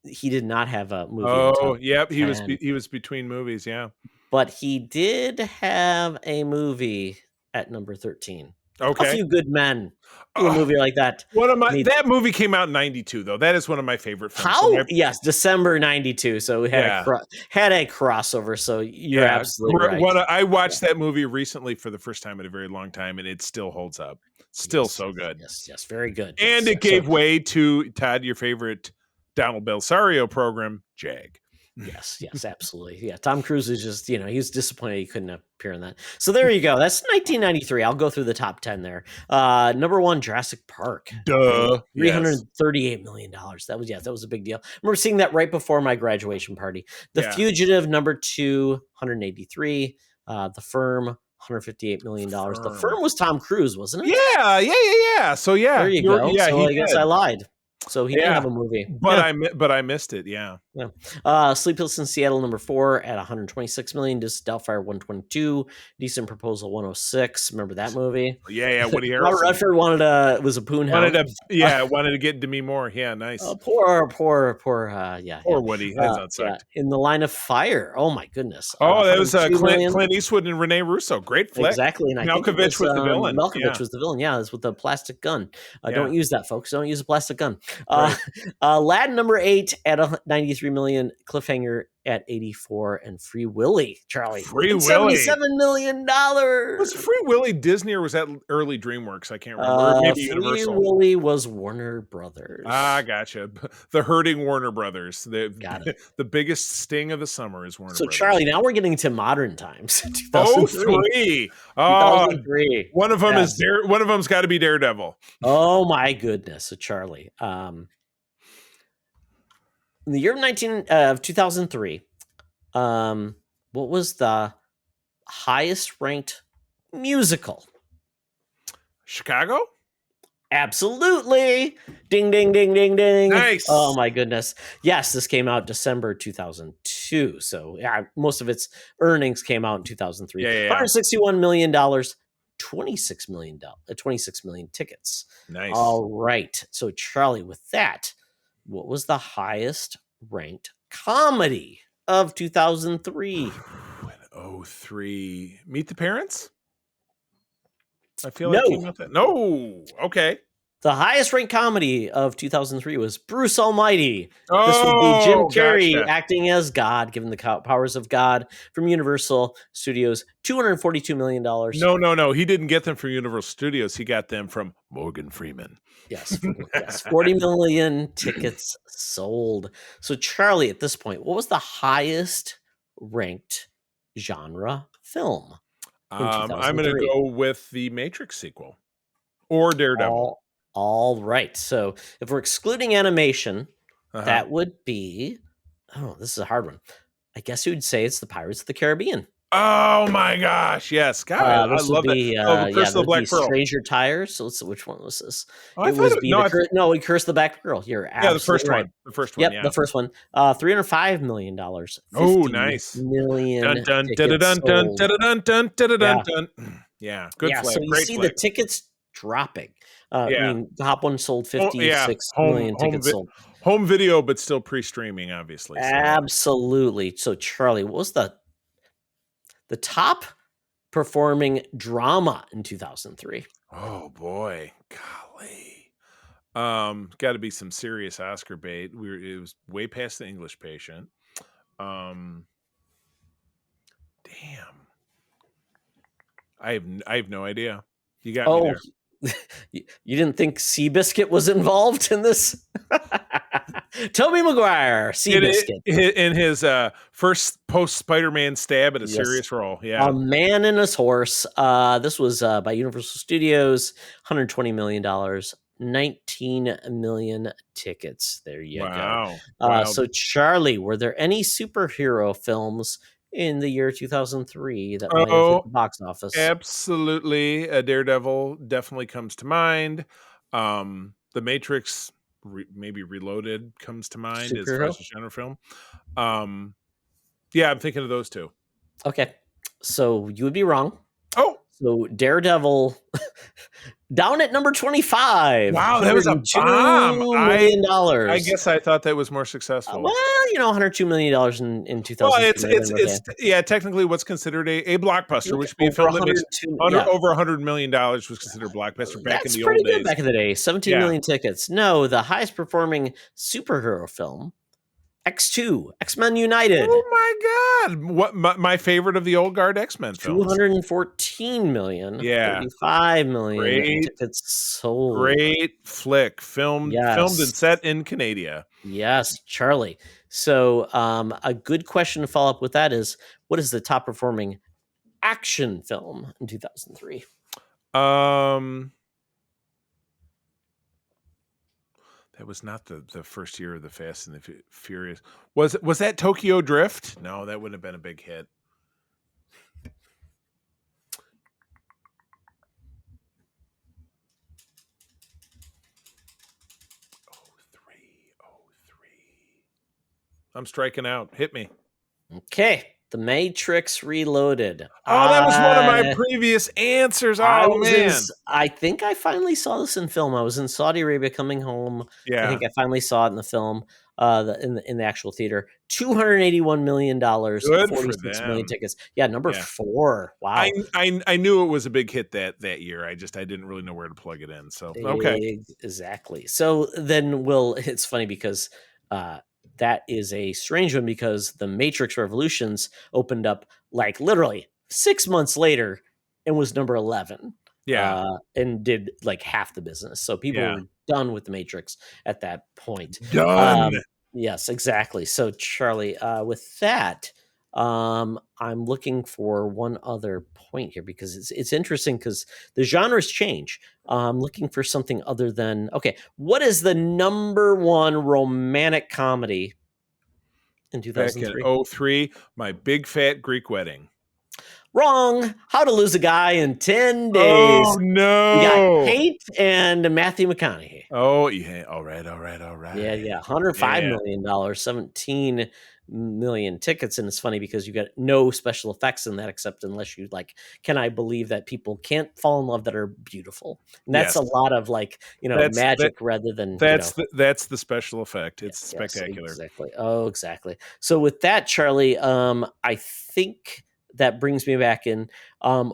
he did not have a movie. Oh, yep. He was between movies, yeah. But he did have a movie at number 13. Okay. A Few Good Men. A movie like that. That movie came out in 92, though. That is one of my favorite films. Yes, December 92. So we had a crossover. So you're absolutely right. I watched that movie recently for the first time in a very long time, and it still holds up. Still so good. Yes, very good. And it gave way to, Todd, your favorite Donald Belsario program, Jag. Yes, absolutely. Yeah, Tom Cruise is just, he was disappointed he couldn't appear in that. So there you go. That's 1993. I'll go through the top 10 there. Number 1, Jurassic Park. Duh. $338 million. That was a big deal. I remember seeing that right before my graduation party. The Fugitive, number 2, 183. The Firm, $158 million. The Firm was Tom Cruise, wasn't it? Yeah. So yeah. There you go. So I guess I lied. So he did have a movie. But I missed it. Yeah. Sleepless in Seattle #4 at 126 million. Disc Doubtfire 122. Decent Proposal 106. Remember that movie? Yeah. Woody Robert Harrelson Redford was a poon hound. wanted to get Demi Moore. Yeah, nice. Poor. Poor Woody. That sucked. In the Line of Fire. Oh my goodness. That was Clint Eastwood and Renee Russo. Great flick. Exactly. And Malkovich was the villain. Malkovich was the villain. Yeah, it's with the plastic gun. Don't use that, folks. Don't use a plastic gun. Right. Aladdin #8 at 93 million. Cliffhanger at 84, and Free Willy, Charlie. Free Willy. $77 million. Was Free Willy Disney or was that early DreamWorks? I can't remember. Maybe Universal. Free Willy was Warner Brothers. Gotcha. The herding Warner Brothers. Got it. The biggest sting of the summer is Warner Brothers. Charlie, now we're getting to modern times. 2003. 2003. One of them one of them's got to be Daredevil. Oh my goodness. So Charlie, in the year of 2003, what was the highest ranked musical? Chicago? Absolutely. Ding, ding, ding, ding, ding. Nice. Oh my goodness. Yes, this came out December 2002. So most of its earnings came out in 2003. Yeah. $161 million, 26 million tickets. Nice. All right. So Charlie, with that, what was the highest ranked comedy of 2003? 03. Meet the Parents? I feel like no. Okay. The highest ranked comedy of 2003 was Bruce Almighty. This would be Jim Carrey acting as God, given the powers of God, from Universal Studios. $242 million. No. He didn't get them from Universal Studios. He got them from Morgan Freeman. Yes. 40 million tickets sold. So, Charlie, at this point, what was the highest ranked genre film? I'm going to go with the Matrix sequel or Daredevil. All right. So if we're excluding animation, that would be, this is a hard one. I guess you would say it's the Pirates of the Caribbean. Oh my gosh. Yes. God, I love that. Curse of the Black Pearl. Stranger Tires. So let's see, which one was this? We Cursed the Black Pearl. You're the first right. one. The first one. Yep, the first one. $305 million. Nice. Million. Yeah. Good flick. So you see the tickets dropping. I mean, the top one sold 56 million tickets sold. Home video, but still pre-streaming, obviously. So. Absolutely. So, Charlie, what was the top performing drama in 2003? Oh boy, golly, got to be some serious Oscar bait. It was way past The English Patient. Damn, I have no idea. You got me there. You didn't think Seabiscuit was involved in this? Tobey Maguire, Seabiscuit. In his first post-Spider-Man stab at a serious role. Yeah. A Man and His Horse. This was by Universal Studios, $120 million, 19 million tickets. There you go. Wow. So, Charlie, were there any superhero films in the year 2003 that might have hit the box office? Absolutely. Daredevil definitely comes to mind. The Matrix, maybe Reloaded, comes to mind as far as a genre film. I'm thinking of those two. Okay. So you would be wrong. Oh. So Daredevil down at number 25. Wow, that was a bomb. $102 million. I guess I thought that was more successful. $102 million in 2000. Well, technically what's considered a blockbuster, which would be a film that makes over $100 million was considered a blockbuster back in the old days. Back in the day, 17 million tickets. No, the highest performing superhero film, X2, X-Men United. Oh my God! What my favorite of the old guard X-Men films? 214 million. 35 million tickets sold. Great flick, filmed and set in Canada. Yes, Charlie. So, a good question to follow up with that is, what is the top performing action film in 2003? That was not the first year of the Fast and the Furious. Was that Tokyo Drift? No, that wouldn't have been a big hit. I'm striking out. Hit me. Okay. The Matrix Reloaded. Oh, that was one of my previous answers. Oh, man. I think I finally saw this in film. I was in Saudi Arabia coming home. Yeah. I think I finally saw it in the film, in the actual theater. $281 million, Good 46 for million them. tickets. Yeah, number 4. Wow. I knew it was a big hit that year. I didn't really know where to plug it in. So, okay. Exactly. So then it's funny because that is a strange one because the Matrix Revolutions opened up like literally 6 months later and was number 11. Yeah. And did like half the business. So people were done with the Matrix at that point. Done. Yes, exactly. So Charlie, with that, I'm looking for one other point here because it's interesting because the genres change. I'm looking for something other than what is the number 1 romantic comedy in 2003? Back in 2003, My Big Fat Greek Wedding. Wrong. How to Lose a Guy in 10 Days. Oh no! We got Kate and Matthew McConaughey. Oh yeah! All right. Yeah. $105 million, 17 million tickets, and it's funny because you got no special effects in that, except unless you like. Can I believe that people can't fall in love that are beautiful? And that's a lot of magic rather than that's the special effect. It's spectacular. Exactly. Oh, exactly. So with that, Charlie, I think that brings me back in.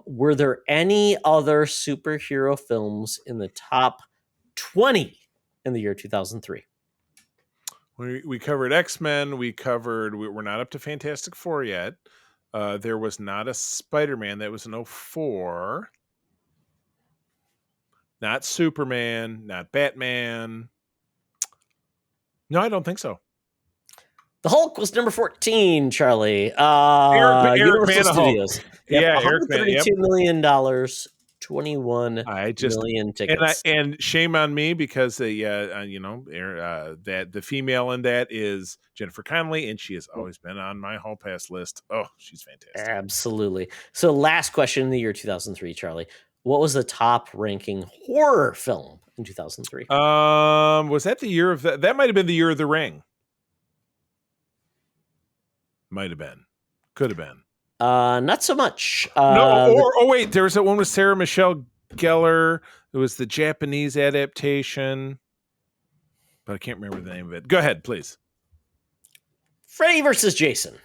Were there any other superhero films in the top 20 in the year 2003? We covered X-Men. We're not up to Fantastic Four yet. There was not a Spider-Man. That was in 2004. Not Superman. Not Batman. No, I don't think so. The Hulk was number 14, Charlie. Eric Universal Bana Studios. Hulk. Yeah, Eric Bana. $132 million, 21 million tickets. And shame on me because that the female in that is Jennifer Connelly, and she has always been on my hall pass list. Oh, she's fantastic. Absolutely. So last question in the year 2003, Charlie. What was the top ranking horror film in 2003? Was that the year of that might have been the year of The Ring. Might have been. Could have been. Not so much. Wait, there was that one with Sarah Michelle Gellar. It was the Japanese adaptation, but I can't remember the name of it. Go ahead, please. Freddy versus Jason,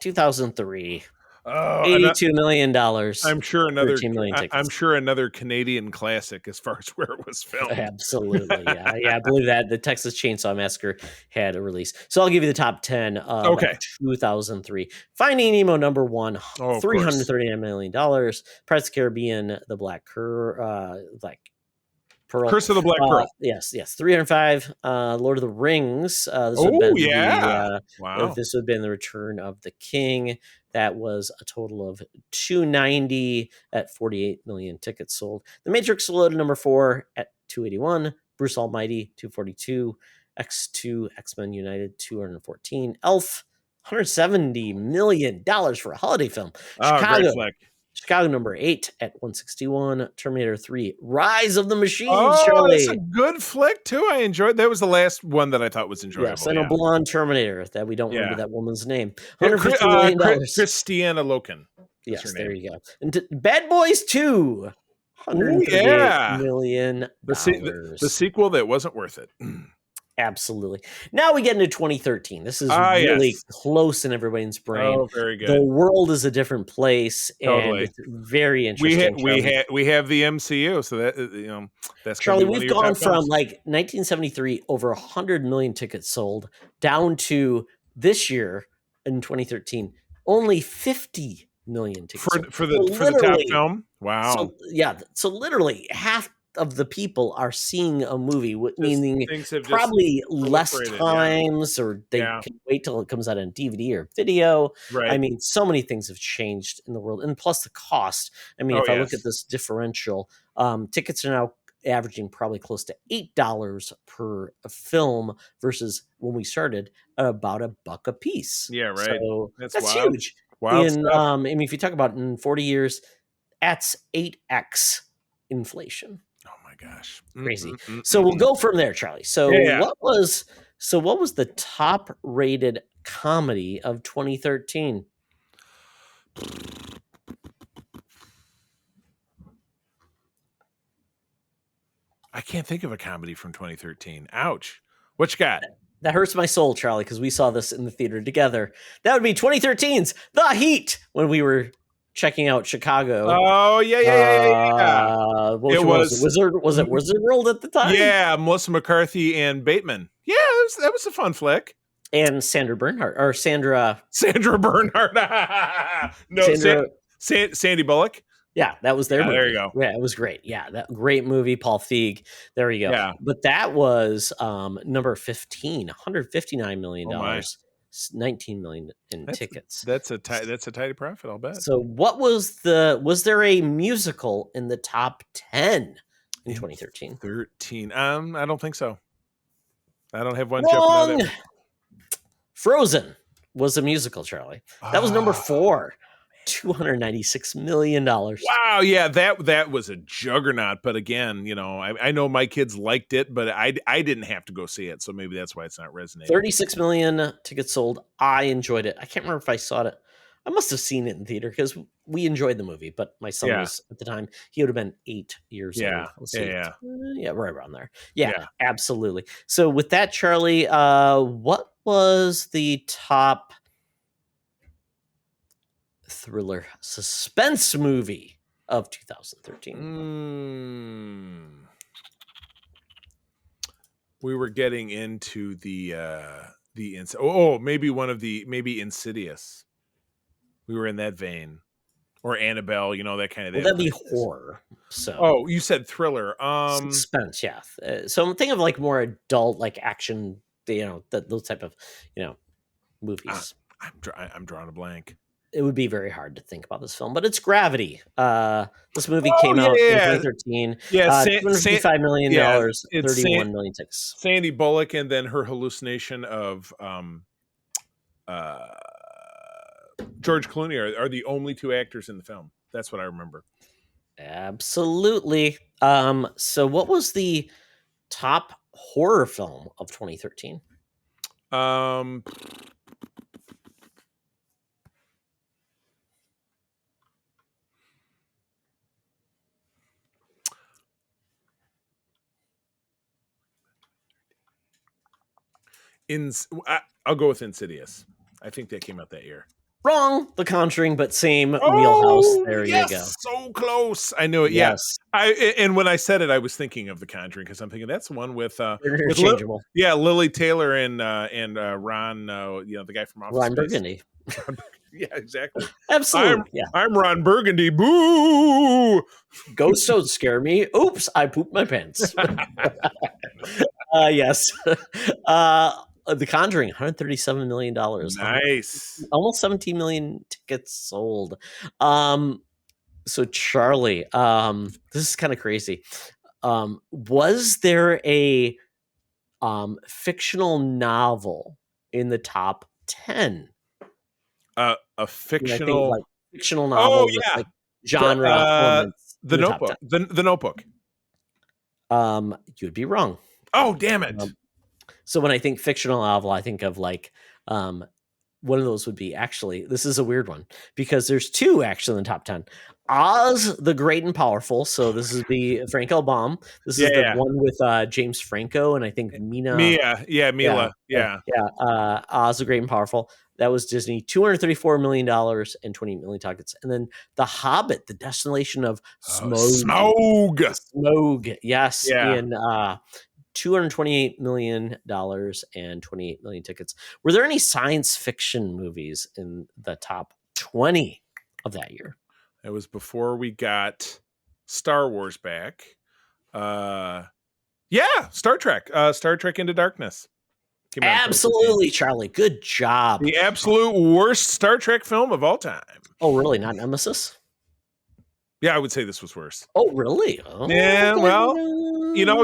2003. Oh, $82 million. I'm sure another. 13 million tickets. I'm sure another Canadian classic as far as where it was filmed. Absolutely, yeah. I believe that the Texas Chainsaw Massacre had a release. So I'll give you the top 10. Of 2003. Finding Nemo number 1, $339 million. Pirates of the Caribbean, The Black Pearl. Curse of the Black Pearl. Yes. 305. Lord of the Rings. This would have been The Return of the King. That was a total of 290 at 48 million tickets sold. The Matrix Reloaded number 4 at 281. Bruce Almighty 242. X2 X-Men United 214. Elf $170 million for a holiday film. Chicago number 8 at 161. Terminator 3 Rise of the Machines. Charlie. That's a good flick too. I enjoyed that. Was the last one that I thought was enjoyable. Yes, and a blonde Terminator that we don't remember that woman's name. $150 million. Christiana Loken. Yes, there you go. And Bad Boys 2. $138 million. The sequel that wasn't worth it. Absolutely. Now we get into 2013. This is really close in everybody's brain. Oh, very good. The world is a different place, totally. And it's very interesting. We have the MCU, so that that's Charlie. We've gone from like 1973 over 100 million tickets sold down to this year in 2013 only 50 million tickets for the top film. Wow. So literally half of the people are seeing a movie, meaning probably less times, or they can wait till it comes out on DVD or video. Right. I mean, so many things have changed in the world, and plus the cost. I mean, if I look at this differential, tickets are now averaging probably close to $8 per film versus when we started about $1 a piece. Yeah, right. So that's wild. huge. Wild stuff. I mean, if you talk about in 40 years, that's 8x inflation. Oh my gosh. Crazy. So we'll go from there, Charlie. So what was So what was the top rated comedy of 2013? I can't think of a comedy from 2013. Ouch. What you got? That hurts my soul, Charlie, because we saw this in the theater together. That would be 2013's The Heat when we were checking out Chicago. Oh, yeah. It was it Wizard World at the time? Yeah, Melissa McCarthy and Bateman. Yeah, that was a fun flick. And Sandra Bernhardt or Sandra Bernhardt. No, Sandy Bullock. Yeah, that was their movie. There you go. Yeah, it was great. Yeah, that great movie, Paul Feig. There you go. Yeah. But that was number 15, $159 million, 19 million in tickets. That's a tidy profit, I'll bet. So what was there a musical in the top 10 in 2013? 13. I don't think so. I don't have one. Wrong. Frozen was a musical, Charlie. That was number 4. $296 million. Wow, yeah, that was a juggernaut. But again, I know my kids liked it, but I didn't have to go see it, so maybe that's why it's not resonating. 36 million tickets sold. I enjoyed it. I can't remember if I saw it. I must have seen it in theater because we enjoyed the movie, but my son was at the time, he would have been 8 years old. Yeah, right around there. Yeah, absolutely. So with that, Charlie, what was the top thriller suspense movie of 2013? We were getting into maybe Insidious. We were in that vein, or Annabelle, that kind of. Well, that'd be horror. So, you said thriller, suspense, yeah. So I'm thinking of like more adult, like action, those type of, movies. I'm drawing a blank. It would be very hard to think about this film, but it's Gravity. This movie came out in 2013. Yeah, $255 million, 31 million tickets. Sandy Bullock, and then her hallucination of George Clooney are the only 2 actors in the film. That's what I remember. Absolutely. So what was the top horror film of 2013? I'll go with Insidious. I think that came out that year. Wrong. The Conjuring, but same wheelhouse. There you go. So close. I knew it. Yes. And when I said it, I was thinking of The Conjuring because I'm thinking that's the one with interchangeable. Lily Taylor and Ron, the guy from Office Ron Space. Burgundy. Yeah, exactly. Absolutely. I'm Ron Burgundy. Boo! Ghosts don't scare me. Oops, I pooped my pants. Yes. The Conjuring, $137 million. Nice. Almost 17 million tickets sold. So Charlie, this is kind of crazy. Was there a fictional novel in the top 10? A fictional fictional novel with like genre elements. The Notebook. The Notebook. You'd be wrong. Oh, damn it. So when I think fictional novel, I think of like one of those would be actually, this is a weird one because there's 2 actually in the top 10. Oz the Great and Powerful. So this is the Frank L. Baum. This is the one with James Franco and I think Mila. Mila. Oz the Great and Powerful. That was Disney. $234 million and 28 million tickets. And then The Hobbit, the destination of Smaug. Smaug. Yes. Yeah. In $228 million and 28 million tickets. Were there any science fiction movies in the top 20 of that year? It was before we got Star Wars back. Star Trek. Star Trek Into Darkness. Absolutely, Charlie. Good job. The absolute worst Star Trek film of all time. Oh, really? Not Nemesis? Yeah, I would say this was worse. Oh, really? Oh, yeah, well,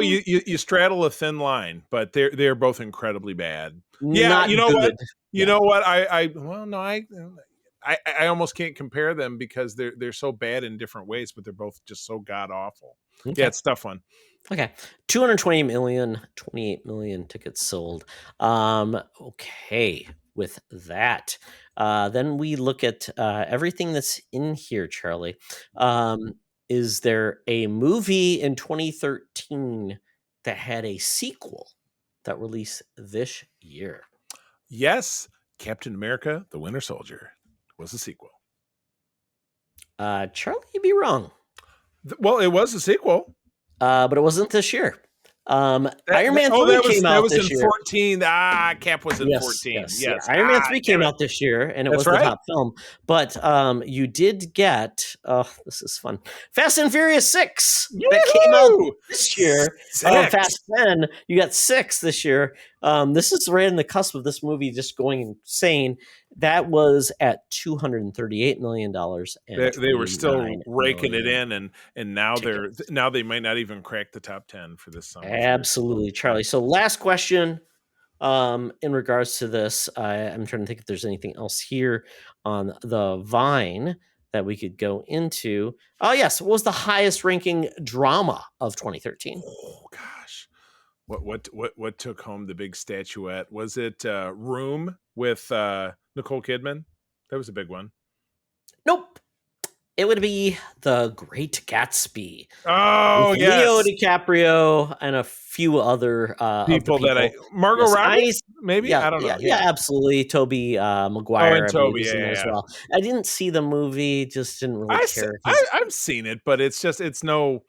you straddle a thin line, but they're both incredibly bad. Yeah, Not you know good. what? You know what? I I almost can't compare them because they're so bad in different ways, but they're both just so god awful. Okay. Yeah, it's a tough one. Okay. 220 million, 28 million tickets sold. Okay. With that, then we look at everything that's in here, Charlie. Is there a movie in 2013 that had a sequel that released this year? Yes, Captain America: The Winter Soldier was a sequel. Charlie, you'd be wrong. Well, it was a sequel. But it wasn't this year. Iron Man 3 came out this year. 14. Cap was in 14. Yes. Iron Man 3 came out this year, and it was the top film. But you did get, this is fun, Fast and Furious 6 that came out this year. Fast 10, you got 6 this year. This is right in the cusp of this movie just going insane. That was at $238 million. And they were still raking it in, and now tickets. they might not even crack the top 10 for this summer. Absolutely, Charlie. So last question in regards to this. I'm trying to think if there's anything else here on the Vine that we could go into. Oh, yes. What was the highest ranking drama of 2013? Oh, gosh. What took home the big statuette? Was it Room with Nicole Kidman? That was a big one. Nope. It would be The Great Gatsby. Oh, with yes. Leo DiCaprio and a few other people that Margot Robbie, maybe? Yeah, I don't know. Yeah, absolutely. Toby Maguire. And Toby, as well. I didn't see the movie, just didn't really care. I've seen it, but it's no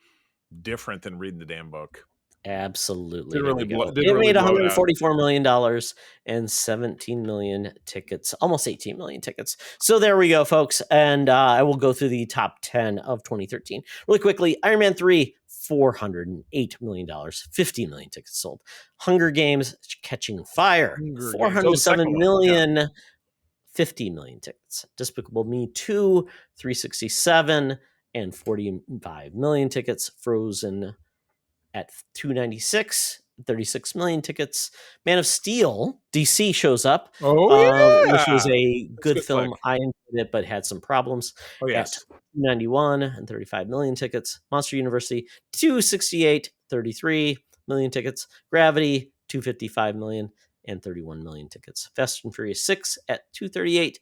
different than reading the damn book. Absolutely. It made $144 million and 17 million tickets, almost 18 million tickets. So there we go, folks. And I will go through the top 10 of 2013 really quickly. Iron Man 3, $408 million, 50 million tickets sold. Hunger Games: Catching Fire, 407 million, 50 million tickets. Despicable Me 2, 367 and 45 million tickets. Frozen at 296, 36 million tickets. Man of Steel, DC shows up. Which was a good film. Flick. I enjoyed it, but had some problems. Oh, yes. At 291 and 35 million tickets. Monster University, 268, 33 million tickets. Gravity, 255 million and 31 million tickets. Fast and Furious 6 at $238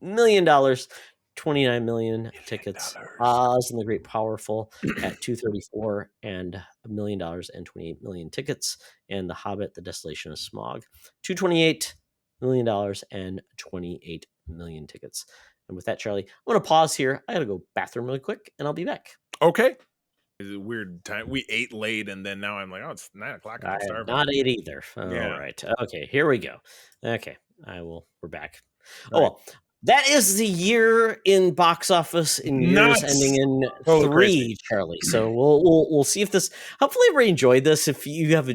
million. 29 million tickets. Oz and the Great Powerful at 234 and $1 million and 28 million tickets. And The Hobbit: The Desolation of Smaug, $228 million and 28 million tickets. And with that, Charlie, I'm going to pause here. I got to go bathroom really quick, and I'll be back. Okay. It's a weird time. We ate late, and then now I'm like, oh, it's 9 o'clock. I'm starving. Not ate either. All right. Okay, here we go. Okay, we're back. Right. Well, that is the year in box office in years ending in 3, crazy. Charlie. So we'll see if this. Hopefully, everybody enjoyed this. If you have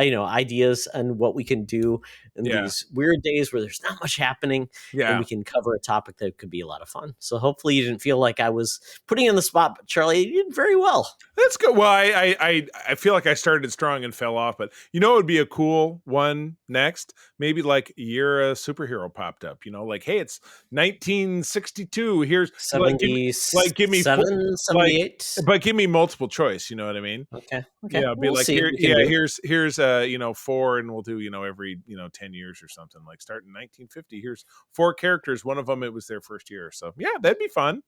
ideas on what we can do in these weird days where there's not much happening, and we can cover a topic that could be a lot of fun. So hopefully, you didn't feel like I was putting you on the spot, but Charlie, you did very well. That's good. Well, I feel like I started strong and fell off, but it would be a cool one next. Maybe like a year a superhero popped up. Like, hey, it's 1962. Here's 70s, give me 78, but give me multiple choice. You know what I mean? Okay. Yeah, be like here's 4, and we'll do every 10 years or something. Like start in 1950. Here's 4 characters. One of them, it was their first year. So yeah, that'd be fun.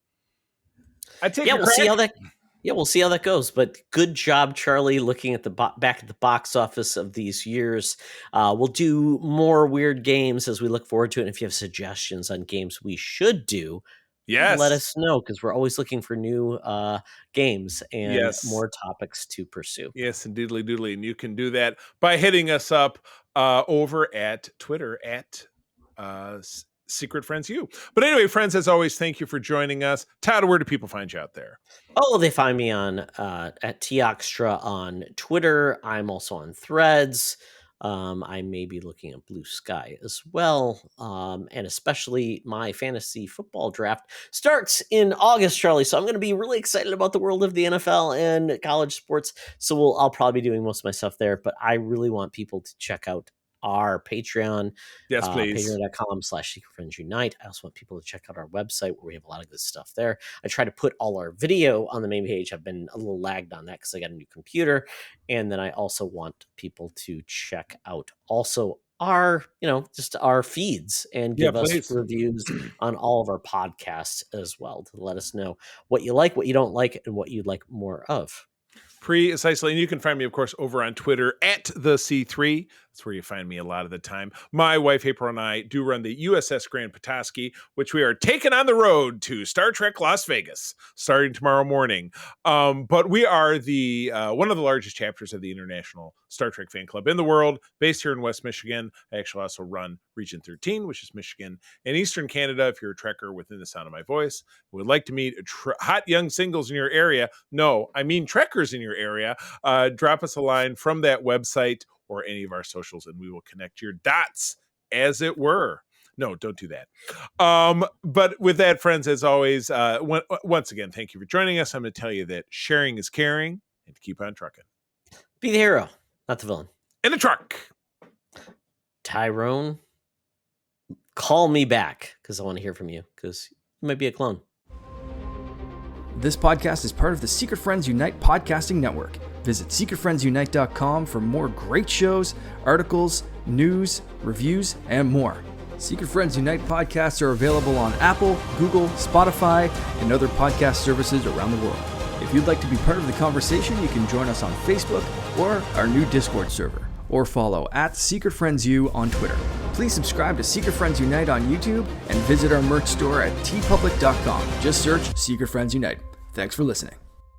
We'll see how that. Yeah, we'll see how that goes. But good job, Charlie, looking at the back at the box office of these years. We'll do more weird games as we look forward to it. And if you have suggestions on games we should do, let us know, because we're always looking for new games and more topics to pursue. Yes, and doodly. And you can do that by hitting us up over at Twitter at Secret Friends U. But anyway, friends, as always, thank you for joining us. Todd, where do people find you out there? Oh, they find me on at Toxtra on Twitter. I'm also on Threads. I may be looking at Blue Sky as well. And especially my fantasy football draft starts in August, Charlie. So I'm going to be really excited about the world of the NFL and college sports. So I'll probably be doing most of my stuff there, but I really want people to check out our Patreon. Yes, please. Patreon.com/SecretFriendsUnite. I also want people to check out our website where we have a lot of good stuff there. I try to put all our video on the main page. I've been a little lagged on that because I got a new computer. And then I also want people to check out also our, just our feeds and give us reviews on all of our podcasts as well to let us know what you like, what you don't like, and what you'd like more of. Precisely. And you can find me, of course, over on Twitter at the C3. That's where you find me a lot of the time. My wife, April, and I do run the USS Grand Petoskey, which we are taking on the road to Star Trek Las Vegas starting tomorrow morning. But we are the one of the largest chapters of the International Star Trek Fan Club in the world, based here in West Michigan. I actually also run Region 13, which is Michigan and Eastern Canada. If you're a Trekker within the sound of my voice, would like to meet hot young singles in your area. No, I mean Trekkers in your area. Drop us a line from that website or any of our socials, and we will connect your dots, as it were. No, don't do that. But with that, friends, as always, once again, thank you for joining us. I'm going to tell you that sharing is caring, and keep on trucking. Be the hero, not the villain. In a truck. Tyrone, call me back, because I want to hear from you, because you might be a clone. This podcast is part of the Secret Friends Unite podcasting network. Visit secretfriendsunite.com for more great shows, articles, news, reviews, and more. Secret Friends Unite podcasts are available on Apple, Google, Spotify, and other podcast services around the world. If you'd like to be part of the conversation, you can join us on Facebook or our new Discord server, or follow at Secret Friends U on Twitter. Please subscribe to Secret Friends Unite on YouTube and visit our merch store at tpublic.com. Just search Secret Friends Unite. Thanks for listening.